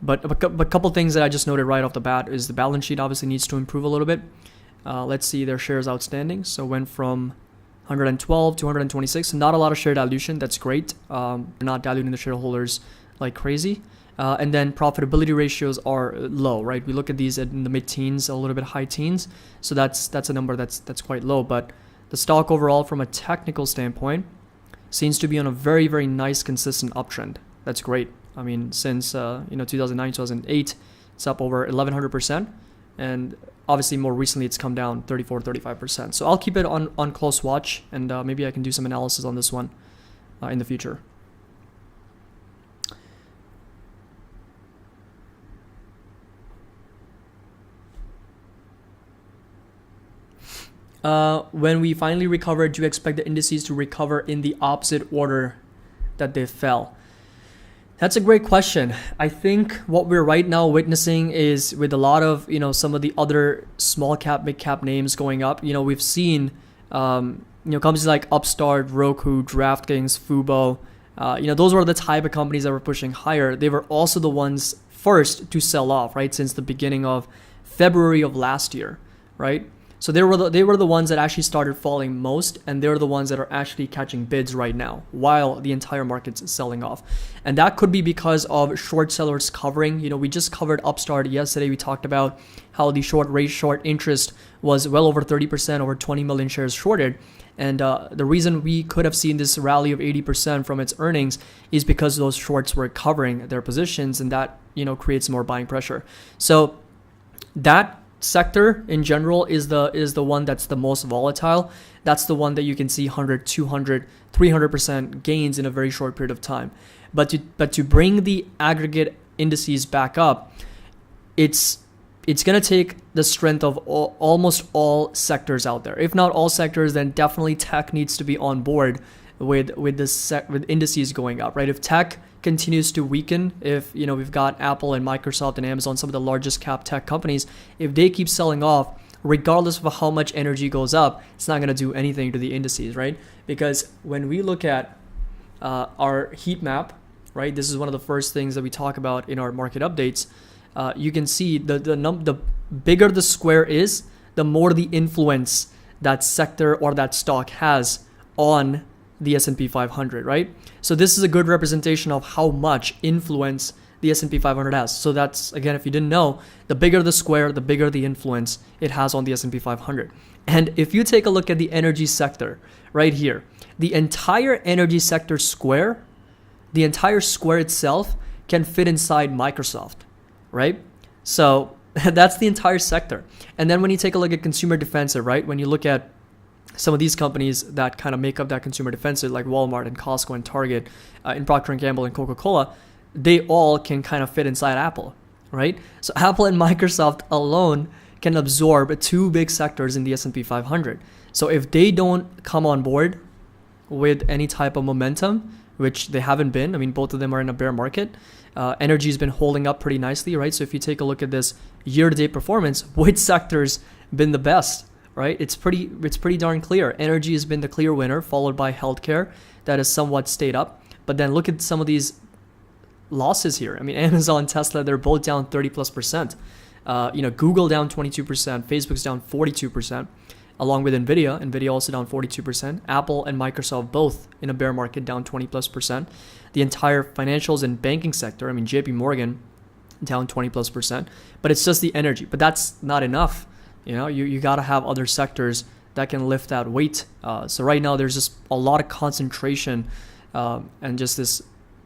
But a couple things that I just noted right off the bat is the balance sheet obviously needs to improve a little bit. Let's see their shares outstanding. So went from 112 to 126. Not a lot of share dilution. That's great. They're not diluting the shareholders like crazy. And then profitability ratios are low, right? We look at these in the mid-teens, a little bit high teens. So that's a number that's quite low. But the stock overall, from a technical standpoint, seems to be on a very, very nice, consistent uptrend. That's great. I mean, since 2009, 2008, it's up over 1,100%. And obviously, more recently, it's come down 34, 35%. So I'll keep it on close watch, and maybe I can do some analysis on this one in the future. when we finally recover, do you expect the indices to recover in the opposite order that they fell? That's a great question. I think what we're right now witnessing is with a lot of, some of the other small cap, big cap names going up. We've seen, companies like Upstart, Roku, DraftKings, Fubo. Those were the type of companies that were pushing higher. They were also the ones first to sell off, right? Since the beginning of February of last year, right? So they were the ones that actually started falling most, and they're the ones that are actually catching bids right now while the entire market's selling off. And that could be because of short sellers covering. We just covered Upstart yesterday. We talked about how the short interest was well over 30%, over 20 million shares shorted. And the reason we could have seen this rally of 80% from its earnings is because those shorts were covering their positions, and that, creates more buying pressure. So that sector in general is the one that's the most volatile. That's the one that you can see 100, 200, 300% gains in a very short period of time. But to bring the aggregate indices back up, it's going to take the strength of almost all sectors out there. If not all sectors, then definitely tech needs to be on board with indices going up, right? If tech continues to weaken, if we've got Apple and Microsoft and Amazon, some of the largest cap tech companies, if they keep selling off, regardless of how much energy goes up, it's not going to do anything to the indices, right? Because when we look at our heat map, right, this is one of the first things that we talk about in our market updates. You can see the bigger the square is, the more the influence that sector or that stock has on the S&P 500, right? So this is a good representation of how much influence the S&P 500 has. So that's, again, if you didn't know, the bigger the square, the bigger the influence it has on the S&P 500. And if you take a look at the energy sector right here, the entire energy sector square, the entire square itself can fit inside Microsoft, right? So that's the entire sector. And then when you take a look at consumer defensive, right? When you look at some of these companies that kind of make up that consumer defensive, like Walmart and Costco and Target, and Procter & Gamble and Coca-Cola, they all can kind of fit inside Apple, right? So Apple and Microsoft alone can absorb two big sectors in the S&P 500. So if they don't come on board with any type of momentum, which they haven't been, I mean, both of them are in a bear market. Energy has been holding up pretty nicely, right? So if you take a look at this year-to-date performance, which sector's been the best? Right, it's pretty darn clear. Energy has been the clear winner, followed by healthcare that has somewhat stayed up. But then look at some of these losses here. I mean, Amazon, Tesla, they're both down 30+%. Google down 22%, Facebook's down 42%, along with Nvidia. Nvidia also down 42%. Apple and Microsoft both in a bear market, down 20+%. The entire financials and banking sector, I mean, JP Morgan down 20+%. But it's just the energy. But that's not enough. You got to have other sectors that can lift that weight. So right now there's just a lot of concentration and just this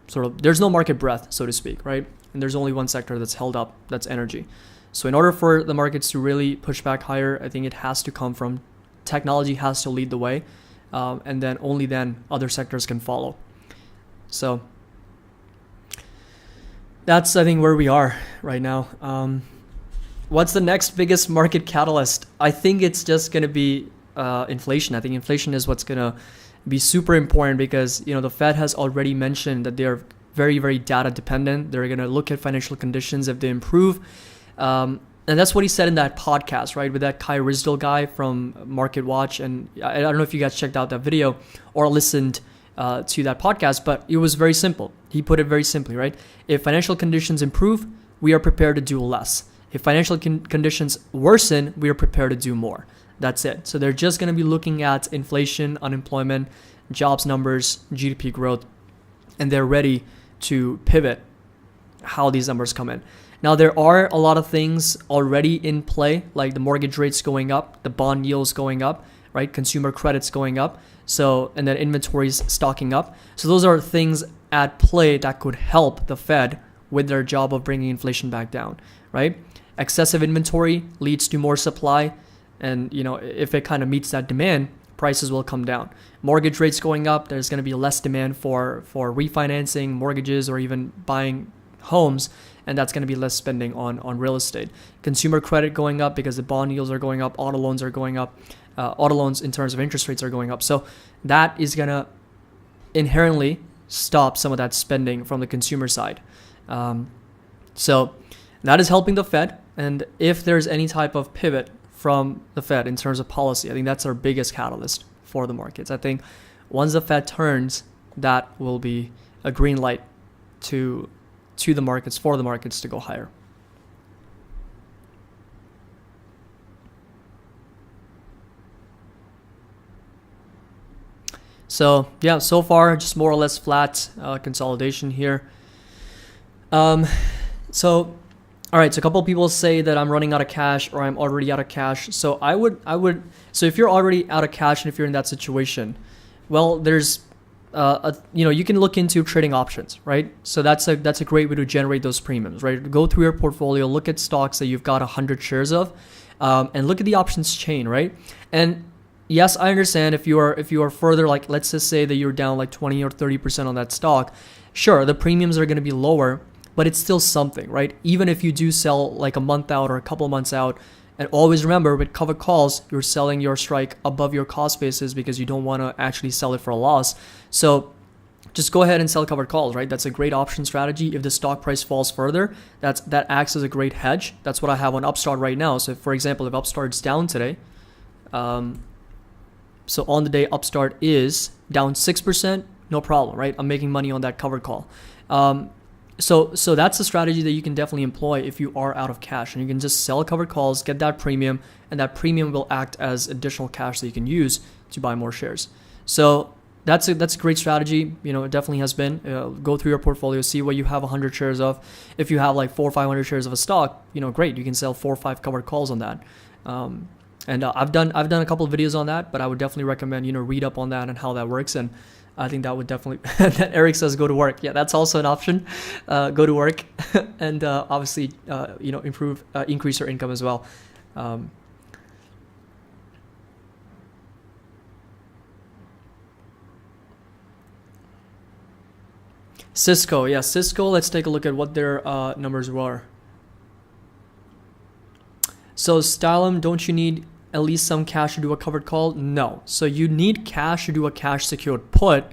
sort of, there's no market breadth, so to speak, right? And there's only one sector that's held up, that's energy. So in order for the markets to really push back higher, I think it has to come from technology, has to lead the way, and then only then other sectors can follow. So that's, I think, where we are right now. What's the next biggest market catalyst? I think it's just going to be inflation. I think inflation is what's going to be super important because, the Fed has already mentioned that they're very, very data dependent. They're going to look at financial conditions if they improve. And that's what he said in that podcast, right? With that Kai Rizdal guy from Market Watch. And I don't know if you guys checked out that video or listened to that podcast, but it was very simple. He put it very simply, right? If financial conditions improve, we are prepared to do less. If financial conditions worsen, we are prepared to do more. That's it. So they're just going to be looking at inflation, unemployment, jobs numbers, GDP growth, and they're ready to pivot how these numbers come in. Now, there are a lot of things already in play, like the mortgage rates going up, the bond yields going up, right? Consumer credits going up. So, and then inventories stocking up. So those are things at play that could help the Fed with their job of bringing inflation back down, right? Excessive inventory leads to more supply. And, if it kind of meets that demand, prices will come down. Mortgage rates going up, there's going to be less demand for refinancing mortgages or even buying homes, and that's going to be less spending on real estate. Consumer credit going up because the bond yields are going up, auto loans are going up, auto loans in terms of interest rates are going up. So that is going to inherently stop some of that spending from the consumer side. So that is helping the Fed. And if there's any type of pivot from the Fed in terms of policy, I think that's our biggest catalyst for the markets. I think once the Fed turns, that will be a green light to the markets, for the markets to go higher. So yeah, so far just more or less flat consolidation here. So all right, so a couple of people say that I'm running out of cash or I'm already out of cash. So so if you're already out of cash and if you're in that situation, well, there's you can look into trading options, right? So that's a great way to generate those premiums, right? Go through your portfolio, look at stocks that you've got 100 shares of, and look at the options chain, right? And yes, I understand if you are further, like let's just say that you're down like 20 or 30% on that stock, sure, the premiums are going to be lower, but it's still something, right? Even if you do sell like a month out or a couple of months out, and always remember with covered calls, you're selling your strike above your cost basis because you don't want to actually sell it for a loss. So just go ahead and sell covered calls, right? That's a great option strategy. If the stock price falls further, that acts as a great hedge. That's what I have on Upstart right now. So for example, if Upstart's down today, so on the day Upstart is down 6%, no problem, right? I'm making money on that covered call. So that's a strategy that you can definitely employ if you are out of cash, and you can just sell covered calls, get that premium, and that premium will act as additional cash that you can use to buy more shares. So that's a great strategy. It definitely has been. Go through your portfolio, see what you have 100 shares of. If you have like 400 or 500 shares of a stock, great. You can sell 4 or 5 covered calls on that. And I've done a couple of videos on that, but I would definitely recommend read up on that and how that works. And I think that would definitely. That Eric says go to work. Yeah, that's also an option. Go to work, and obviously increase your income as well. Cisco, yeah, Cisco. Let's take a look at what their numbers were. So Stylum, don't you need at least some cash to do a covered call? No. So you need cash to do a cash secured put,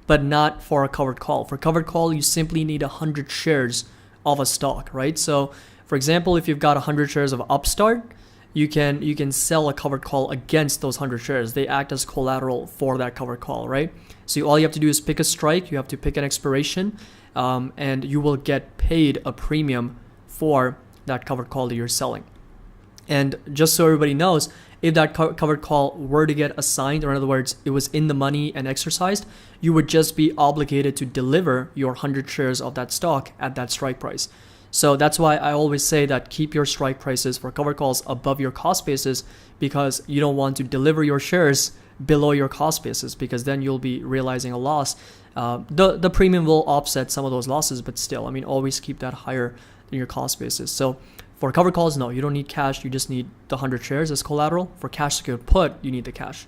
but not for a covered call. For covered call, you simply need 100 shares of a stock, right? So for example, if you've got 100 shares of Upstart, you can sell a covered call against those 100 shares. They act as collateral for that covered call, right? So all you have to do is pick a strike. You have to pick an expiration, and you will get paid a premium for that covered call that you're selling. And just so everybody knows, if that covered call were to get assigned, or in other words, it was in the money and exercised, you would just be obligated to deliver your 100 shares of that stock at that strike price. So that's why I always say that keep your strike prices for covered calls above your cost basis, because you don't want to deliver your shares below your cost basis, because then you'll be realizing a loss. The premium will offset some of those losses, but still, always keep that higher than your cost basis. So for covered calls, no, you don't need cash. You just need the 100 shares as collateral. For cash secured put, you need the cash.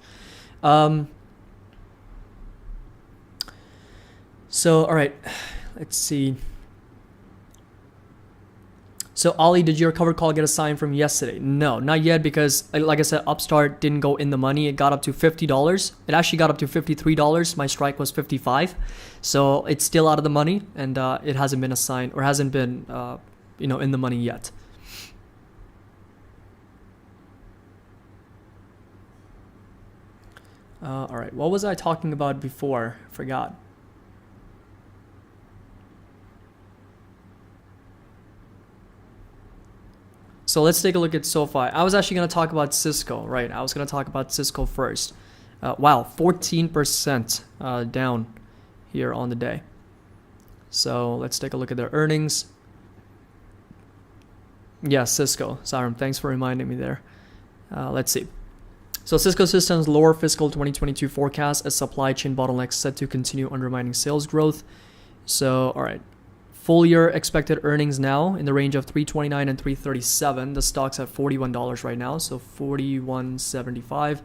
So, all right, let's see. So, Ali, did your covered call get assigned from yesterday? No, not yet, because like I said, Upstart didn't go in the money. It got up to $50. It actually got up to $53. My strike was $55. So it's still out of the money, and it hasn't been assigned, or hasn't been in the money yet. All right, what was I talking about before? Forgot. So let's take a look at SoFi. I was actually going to talk about Cisco, right? I was going to talk about Cisco first. Wow, 14% down here on the day. So let's take a look at their earnings. Yeah, Cisco. Sarum, thanks for reminding me there. Let's see. So Cisco Systems lower fiscal 2022 forecast as supply chain bottlenecks set to continue undermining sales growth. So, all right. Full year expected earnings now in the range of $329 and $337. The stock's at $41 right now, so $41.75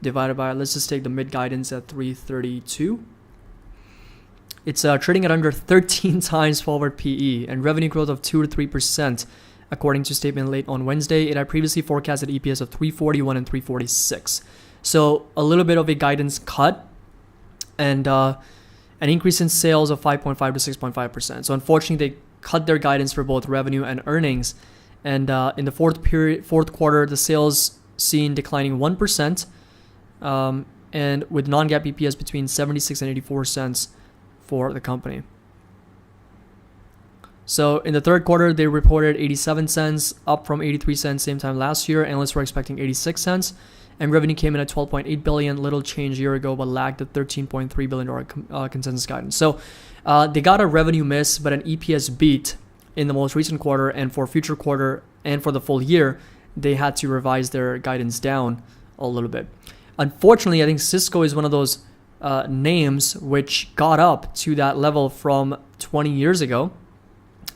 divided by, let's just take the mid guidance at $332. It's trading at under 13 times forward PE and revenue growth of 2 to 3%, according to statement late on Wednesday. It had previously forecasted EPS of 341 and 346. So a little bit of a guidance cut and an increase in sales of 5.5 to 6.5%. So unfortunately, they cut their guidance for both revenue and earnings. And in the fourth quarter, the sales seen declining 1%, and with non-GAAP EPS between 76 and 84 cents for the company. So in the third quarter, they reported 87 cents, up from 83 cents same time last year. Analysts were expecting 86 cents, and revenue came in at 12.8 billion, little change a year ago, but lagged the 13.3 billion dollar consensus guidance. So they got a revenue miss, but an EPS beat in the most recent quarter, and for future quarter and for the full year, they had to revise their guidance down a little bit. Unfortunately, I think Cisco is one of those names which got up to that level from 20 years ago.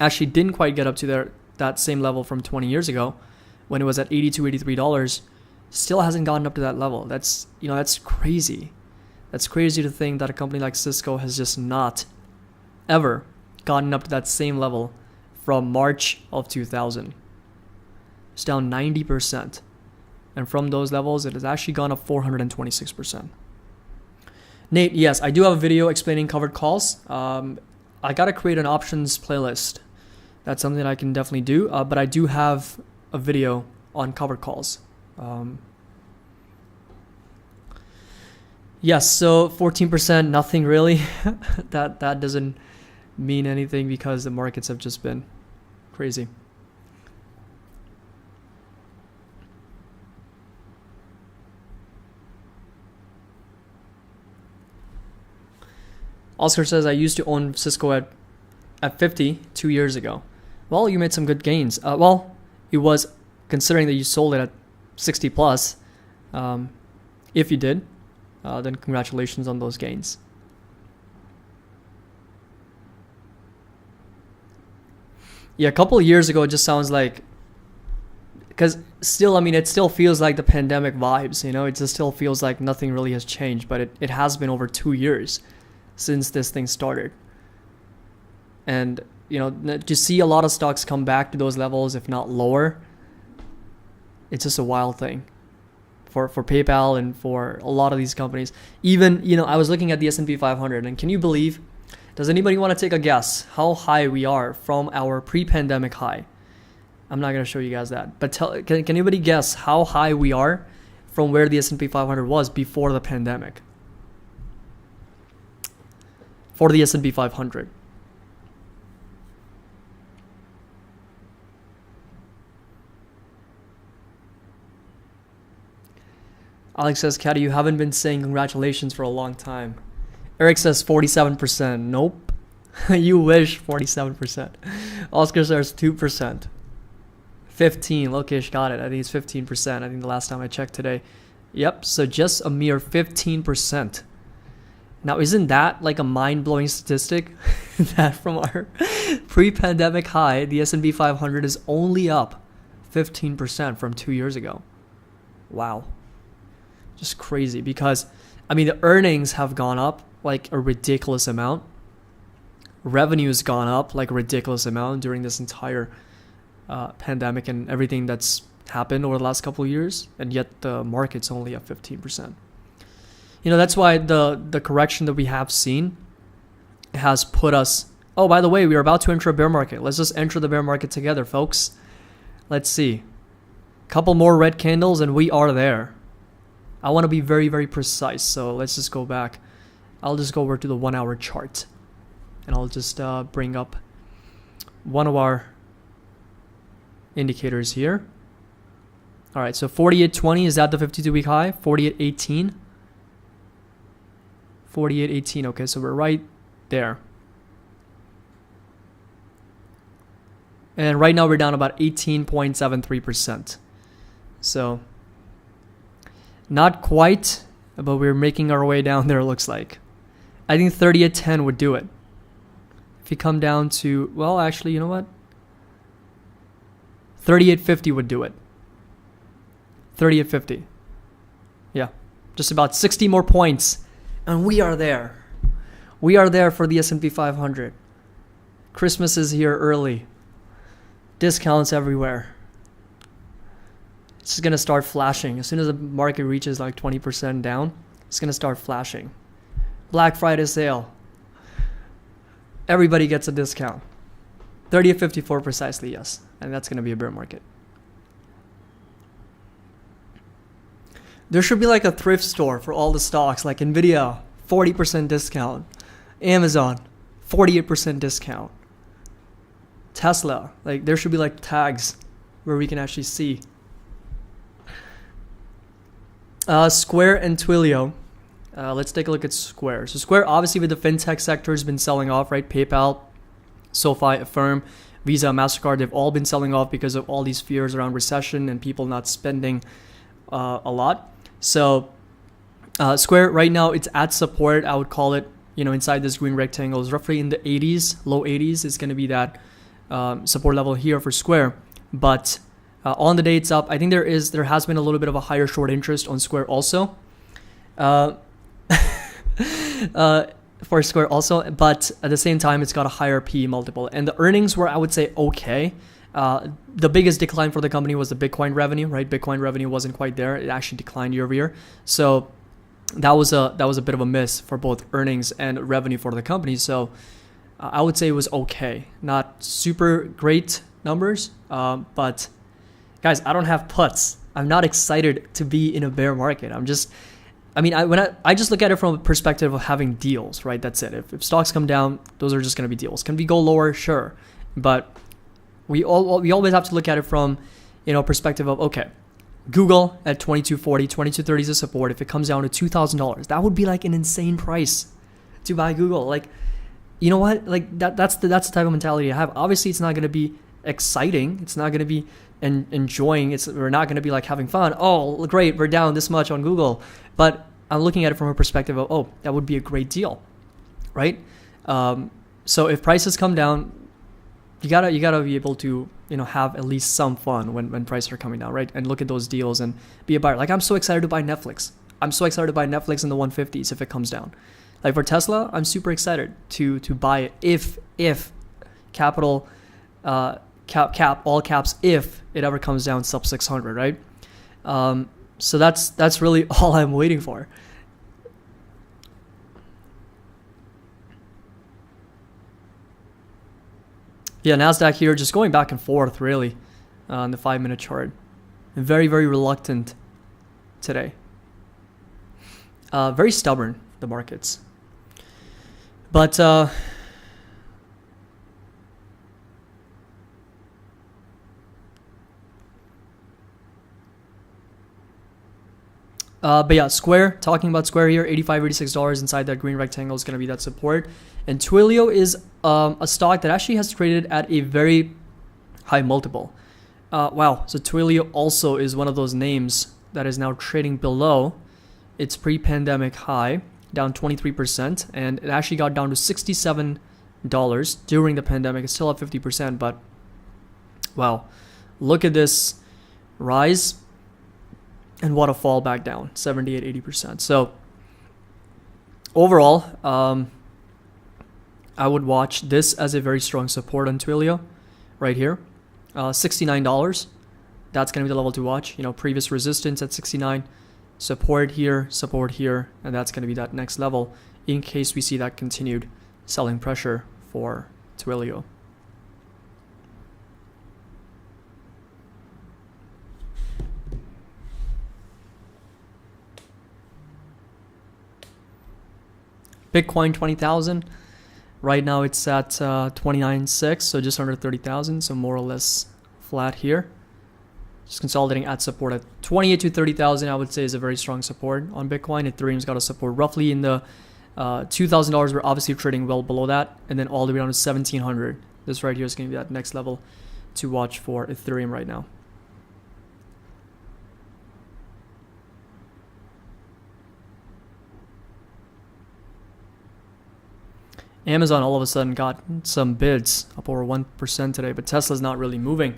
Actually didn't quite get up to that same level from 20 years ago when it was at $82, $83. Still hasn't gotten up to that level. That's crazy. That's crazy to think that a company like Cisco has just not ever gotten up to that same level from March of 2000. It's down 90%. And from those levels, it has actually gone up 426%. Nate, yes, I do have a video explaining covered calls. I got to create an options playlist. That's something that I can definitely do. But I do have a video on covered calls. Yes, so 14%, nothing really. that doesn't mean anything because the markets have just been crazy. Oscar says, I used to own Cisco at 50 2 years ago. Well, you made some good gains. Well, it was considering that you sold it at 60 plus. If you did, then congratulations on those gains. Yeah, a couple of years ago, it just sounds like, because still, I mean, it still feels like the pandemic vibes, you know, it just still feels like nothing really has changed, but it has been over 2 years since this thing started. And, you know, to see a lot of stocks come back to those levels, if not lower, it's just a wild thing for PayPal and for a lot of these companies. Even, you know, I was looking at the S&P 500, and can you believe, does anybody want to take a guess how high we are from our pre-pandemic high? I'm not going to show you guys that, but can anybody guess how high we are from where the S&P 500 was before the pandemic? For the S&P 500. Alex says, Caddy, you haven't been saying congratulations for a long time. Eric says 47%. Nope. You wish. 47%. Oscar says 2%. 15. Lokesh got it. I think it's 15%. I think the last time I checked today. Yep. So just a mere 15%. Now, isn't that like a mind-blowing statistic that from our pre-pandemic high, the S&P 500 is only up 15% from 2 years ago? Wow. Just crazy because, I mean, the earnings have gone up like a ridiculous amount. Revenue has gone up like a ridiculous amount during this entire pandemic and everything that's happened over the last couple of years. And yet the market's only up 15%. You know, that's why the correction that we have seen has put us... Oh, by the way, we are about to enter a bear market. Let's just enter the bear market together, folks. Let's see. Couple more red candles and we are there. I want to be very, very precise. So let's just go back. I'll just go over to the 1 hour chart. And I'll just bring up one of our indicators here. All right, so 48.20, is that the 52-week high? 48.18. 48.18. Okay, so we're right there. And right now we're down about 18.73%. So not quite, but we're making our way down there, it looks like. I think 30.10 would do it. If you come down to, well, actually, you know what? 38.50 would do it. 38.50. Yeah, just about 60 more points. And we are there. We are there for the S&P 500. Christmas is here early. Discounts everywhere. It's just gonna start flashing. As soon as the market reaches like 20% down, it's gonna start flashing. Black Friday sale. Everybody gets a discount. 30 to 54 precisely, yes. And that's gonna be a bear market. There should be like a thrift store for all the stocks, like Nvidia, 40% discount. Amazon, 48% discount. Tesla, like there should be like tags where we can actually see. Square and Twilio. Let's take a look at Square. So Square, obviously with the fintech sector, has been selling off, right? PayPal, SoFi, Affirm, Visa, MasterCard, they've all been selling off because of all these fears around recession and people not spending a lot. So Square right now, it's at support. I would call it, inside this green rectangle is roughly in the 80s, low 80s is going to be that support level here for Square. But on the day it's up, I think there has been a little bit of a higher short interest on Square also. For Square also, but at the same time, it's got a higher PE multiple. And the earnings were, I would say, okay. The biggest decline for the company was the Bitcoin revenue, right? Bitcoin revenue wasn't quite there. It actually declined year over year. So that was a bit of a miss for both earnings and revenue for the company. So I would say it was okay. Not super great numbers, but guys, I don't have puts. I'm not excited to be in a bear market. I just look at it from a perspective of having deals, right? That's it. If stocks come down, those are just going to be deals. Can we go lower? Sure. But we always have to look at it from, perspective of, okay, Google at 2240, 2230 is a support. If it comes down to $2,000, that would be like an insane price to buy Google. Like, you know what? Like that's the type of mentality I have. Obviously, it's not going to be exciting. It's not going to be enjoying. We're not going to be like having fun. Oh, great, we're down this much on Google. But I'm looking at it from a perspective of, oh, that would be a great deal, right? So if prices come down, you gotta be able to have at least some fun when prices are coming down, right? And look at those deals and be a buyer. Like I'm so excited to buy Netflix. I'm so excited to buy Netflix in the 150s if it comes down. Like for Tesla, I'm super excited to buy it if capital cap all caps if it ever comes down sub 600, right? So that's really all I'm waiting for. Yeah, NASDAQ here just going back and forth really on the 5-minute chart. Very, very reluctant today. Very stubborn, the markets. But yeah, Square, talking about Square here, $85, $86 inside that green rectangle is going to be that support. And Twilio is a stock that actually has traded at a very high multiple. Wow, so Twilio also is one of those names that is now trading below its pre-pandemic high, down 23%. And it actually got down to $67 during the pandemic. It's still up 50%, but wow, look at this rise. And what a fall back down, 78, 80%. So overall, I would watch this as a very strong support on Twilio right here. $69, that's going to be the level to watch. Previous resistance at 69, support here, and that's going to be that next level in case we see that continued selling pressure for Twilio. Bitcoin 20,000. Right now it's at 29.6, so just under 30,000, so more or less flat here. Just consolidating at support at 28 to 30,000, I would say is a very strong support on Bitcoin. Ethereum's got a support roughly in the $2,000. We're obviously trading well below that, and then all the way down to 1,700. This right here is going to be that next level to watch for Ethereum right now. Amazon all of a sudden got some bids up over 1% today, but Tesla's not really moving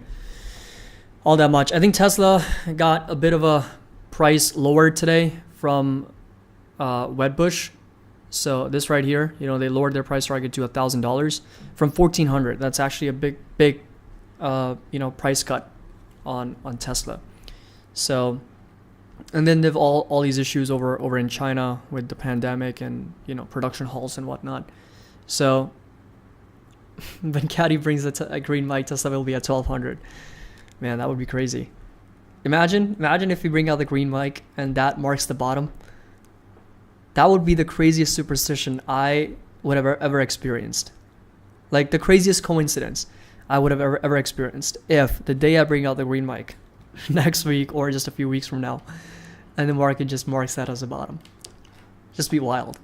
all that much. I think Tesla got a bit of a price lowered today from Wedbush. So this right here, you know, they lowered their price target to $1,000 from 1,400. That's actually a big you know, price cut on Tesla. So, and then they've all these issues over in China with the pandemic and, you know, production halts and whatnot. So when Caddy brings a green mic, Tesla will be at 1,200. Man, that would be crazy. Imagine if we bring out the green mic and that marks the bottom. That would be the craziest superstition I would have ever experienced. Like the craziest coincidence I would have ever experienced if the day I bring out the green mic next week or just a few weeks from now, and the market just marks that as a bottom. Just be wild.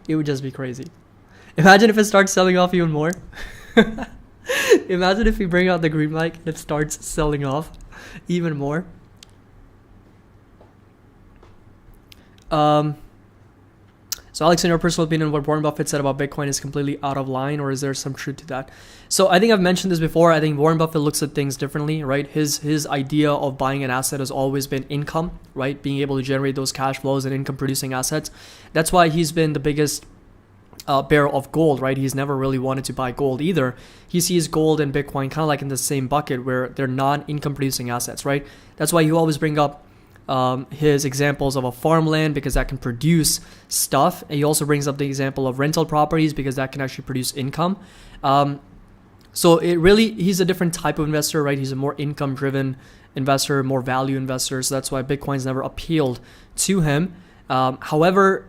It would just be crazy. Imagine if it starts selling off even more. Imagine if we bring out the green mic and it starts selling off even more. So Alex, in your personal opinion, what Warren Buffett said about Bitcoin is completely out of line, or is there some truth to that? So I think I've mentioned this before. I think Warren Buffett looks at things differently, right? His idea of buying an asset has always been income, right? Being able to generate those cash flows and income producing assets. That's why he's been the biggest bearer of gold, right? He's never really wanted to buy gold either. He sees gold and Bitcoin kind of like in the same bucket where they're non-income producing assets, right? That's why he always bring up his examples of a farmland because that can produce stuff. And he also brings up the example of rental properties because that can actually produce income. So he's a different type of investor, right? He's a more income driven investor, more value investor. So that's why Bitcoin's never appealed to him. However,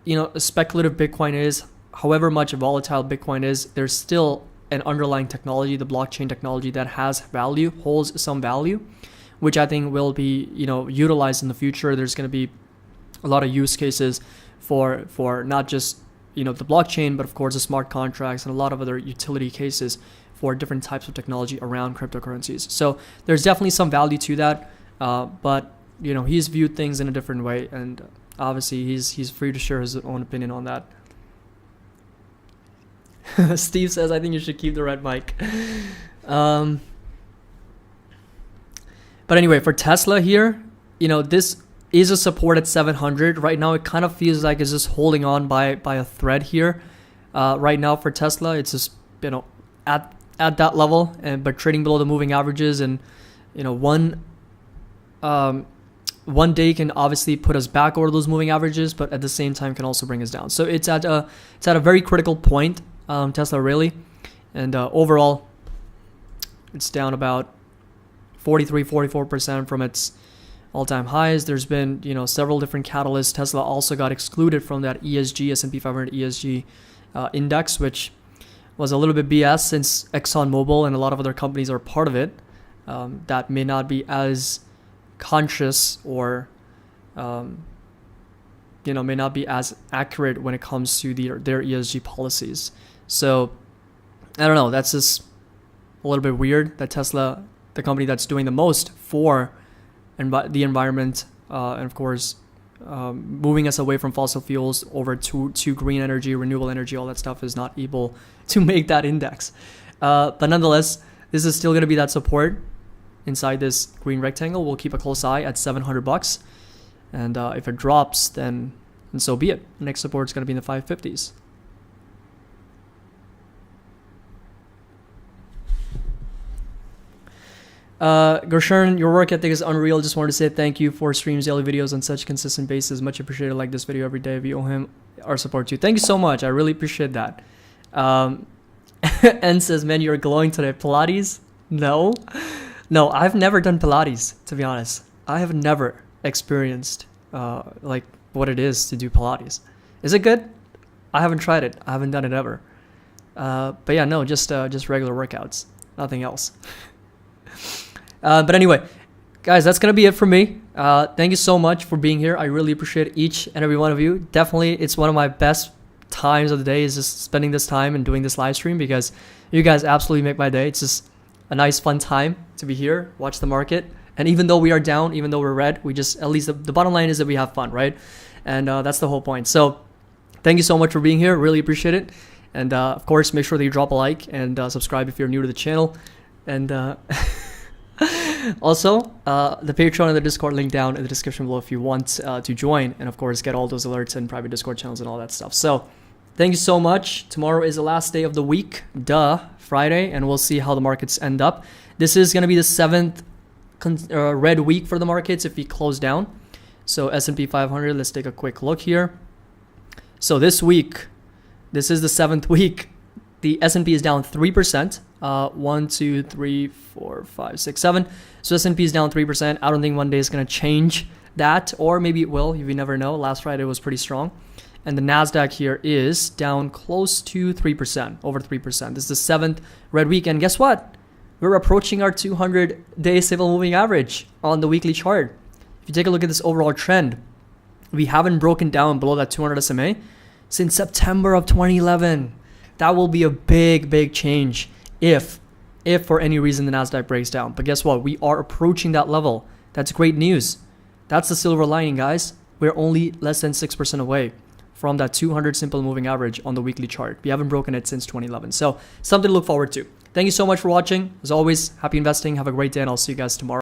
you know, speculative Bitcoin is, however much volatile Bitcoin is, there's still an underlying technology, the blockchain technology, that has value, holds some value, which I think will be, you know, utilized in the future. There's going to be a lot of use cases for not just, you know, the blockchain, but of course the smart contracts and a lot of other utility cases for different types of technology around cryptocurrencies. So there's definitely some value to that, but you know, he's viewed things in a different way, and obviously he's free to share his own opinion on that. Steve says, I think you should keep the red mic. But anyway, for Tesla here, you know, this is a support at 700. Right now, it kind of feels like it's just holding on by a thread here. Right now for Tesla, it's just, you know, at that level, but trading below the moving averages. And, you know, one day can obviously put us back over those moving averages, but at the same time can also bring us down. So it's at a very critical point, Tesla really. And overall, it's down about 44% from its all-time highs. There's been, you know, several different catalysts. Tesla also got excluded from that ESG, S&P 500 ESG index, which was a little bit BS since ExxonMobil and a lot of other companies are part of it. That may not be as conscious or, you know, may not be as accurate when it comes to their ESG policies. So I don't know. That's just a little bit weird that Tesla, the company that's doing the most for the environment, and of course, moving us away from fossil fuels over to green energy, renewable energy, all that stuff, is not able to make that index. But nonetheless, this is still going to be that support inside this green rectangle. We'll keep a close eye at $700, and if it drops, then and so be it. The next support is going to be in the 550s. Gershon, your work ethic is unreal. Just wanted to say thank you for streams, daily videos on such consistent basis. Much appreciated. Like this video every day. We owe him our support too. Thank you so much. I really appreciate that. And says, man, you're glowing today. Pilates? No, I've never done Pilates, to be honest. I have never experienced like what it is to do Pilates. Is it good? I haven't tried it. I haven't done it ever. But yeah, no, just regular workouts, nothing else. But anyway, guys, that's going to be it for me. Thank you so much for being here. I really appreciate each and every one of you. Definitely, it's one of my best times of the day is just spending this time and doing this live stream because you guys absolutely make my day. It's just a nice, fun time to be here, watch the market. And even though we are down, even though we're red, we just, at least the bottom line is that we have fun, right? And that's the whole point. So thank you so much for being here. Really appreciate it. And of course, make sure that you drop a like and subscribe if you're new to the channel. And Also, the Patreon and the Discord link down in the description below if you want to join, and of course get all those alerts and private Discord channels and all that stuff. So thank you so much. Tomorrow is the last day of the week, Friday, and we'll see how the markets end up. This is going to be the 7th red week for the markets if we close down. So S&P 500, let's take a quick look here. So this week, this is the 7th week. The S&P is down 3%. 1, 2, 3, 4, 5, 6, 7. So S&P is down 3%. I don't think one day is going to change that, or maybe it will. You never know. Last Friday was pretty strong. And the NASDAQ here is down close to 3%, over 3%. This is the 7th red week. And guess what? We're approaching our 200-day simple moving average on the weekly chart. If you take a look at this overall trend, we haven't broken down below that 200 SMA since September of 2011. That will be a big change if for any reason the NASDAQ breaks down. But guess what? We are approaching that level. That's great news. That's the silver lining, guys. We're only less than 6% away from that 200 simple moving average on the weekly chart. We haven't broken it since 2011. So something to look forward to. Thank you so much for watching. As always, happy investing. Have a great day, and I'll see you guys tomorrow.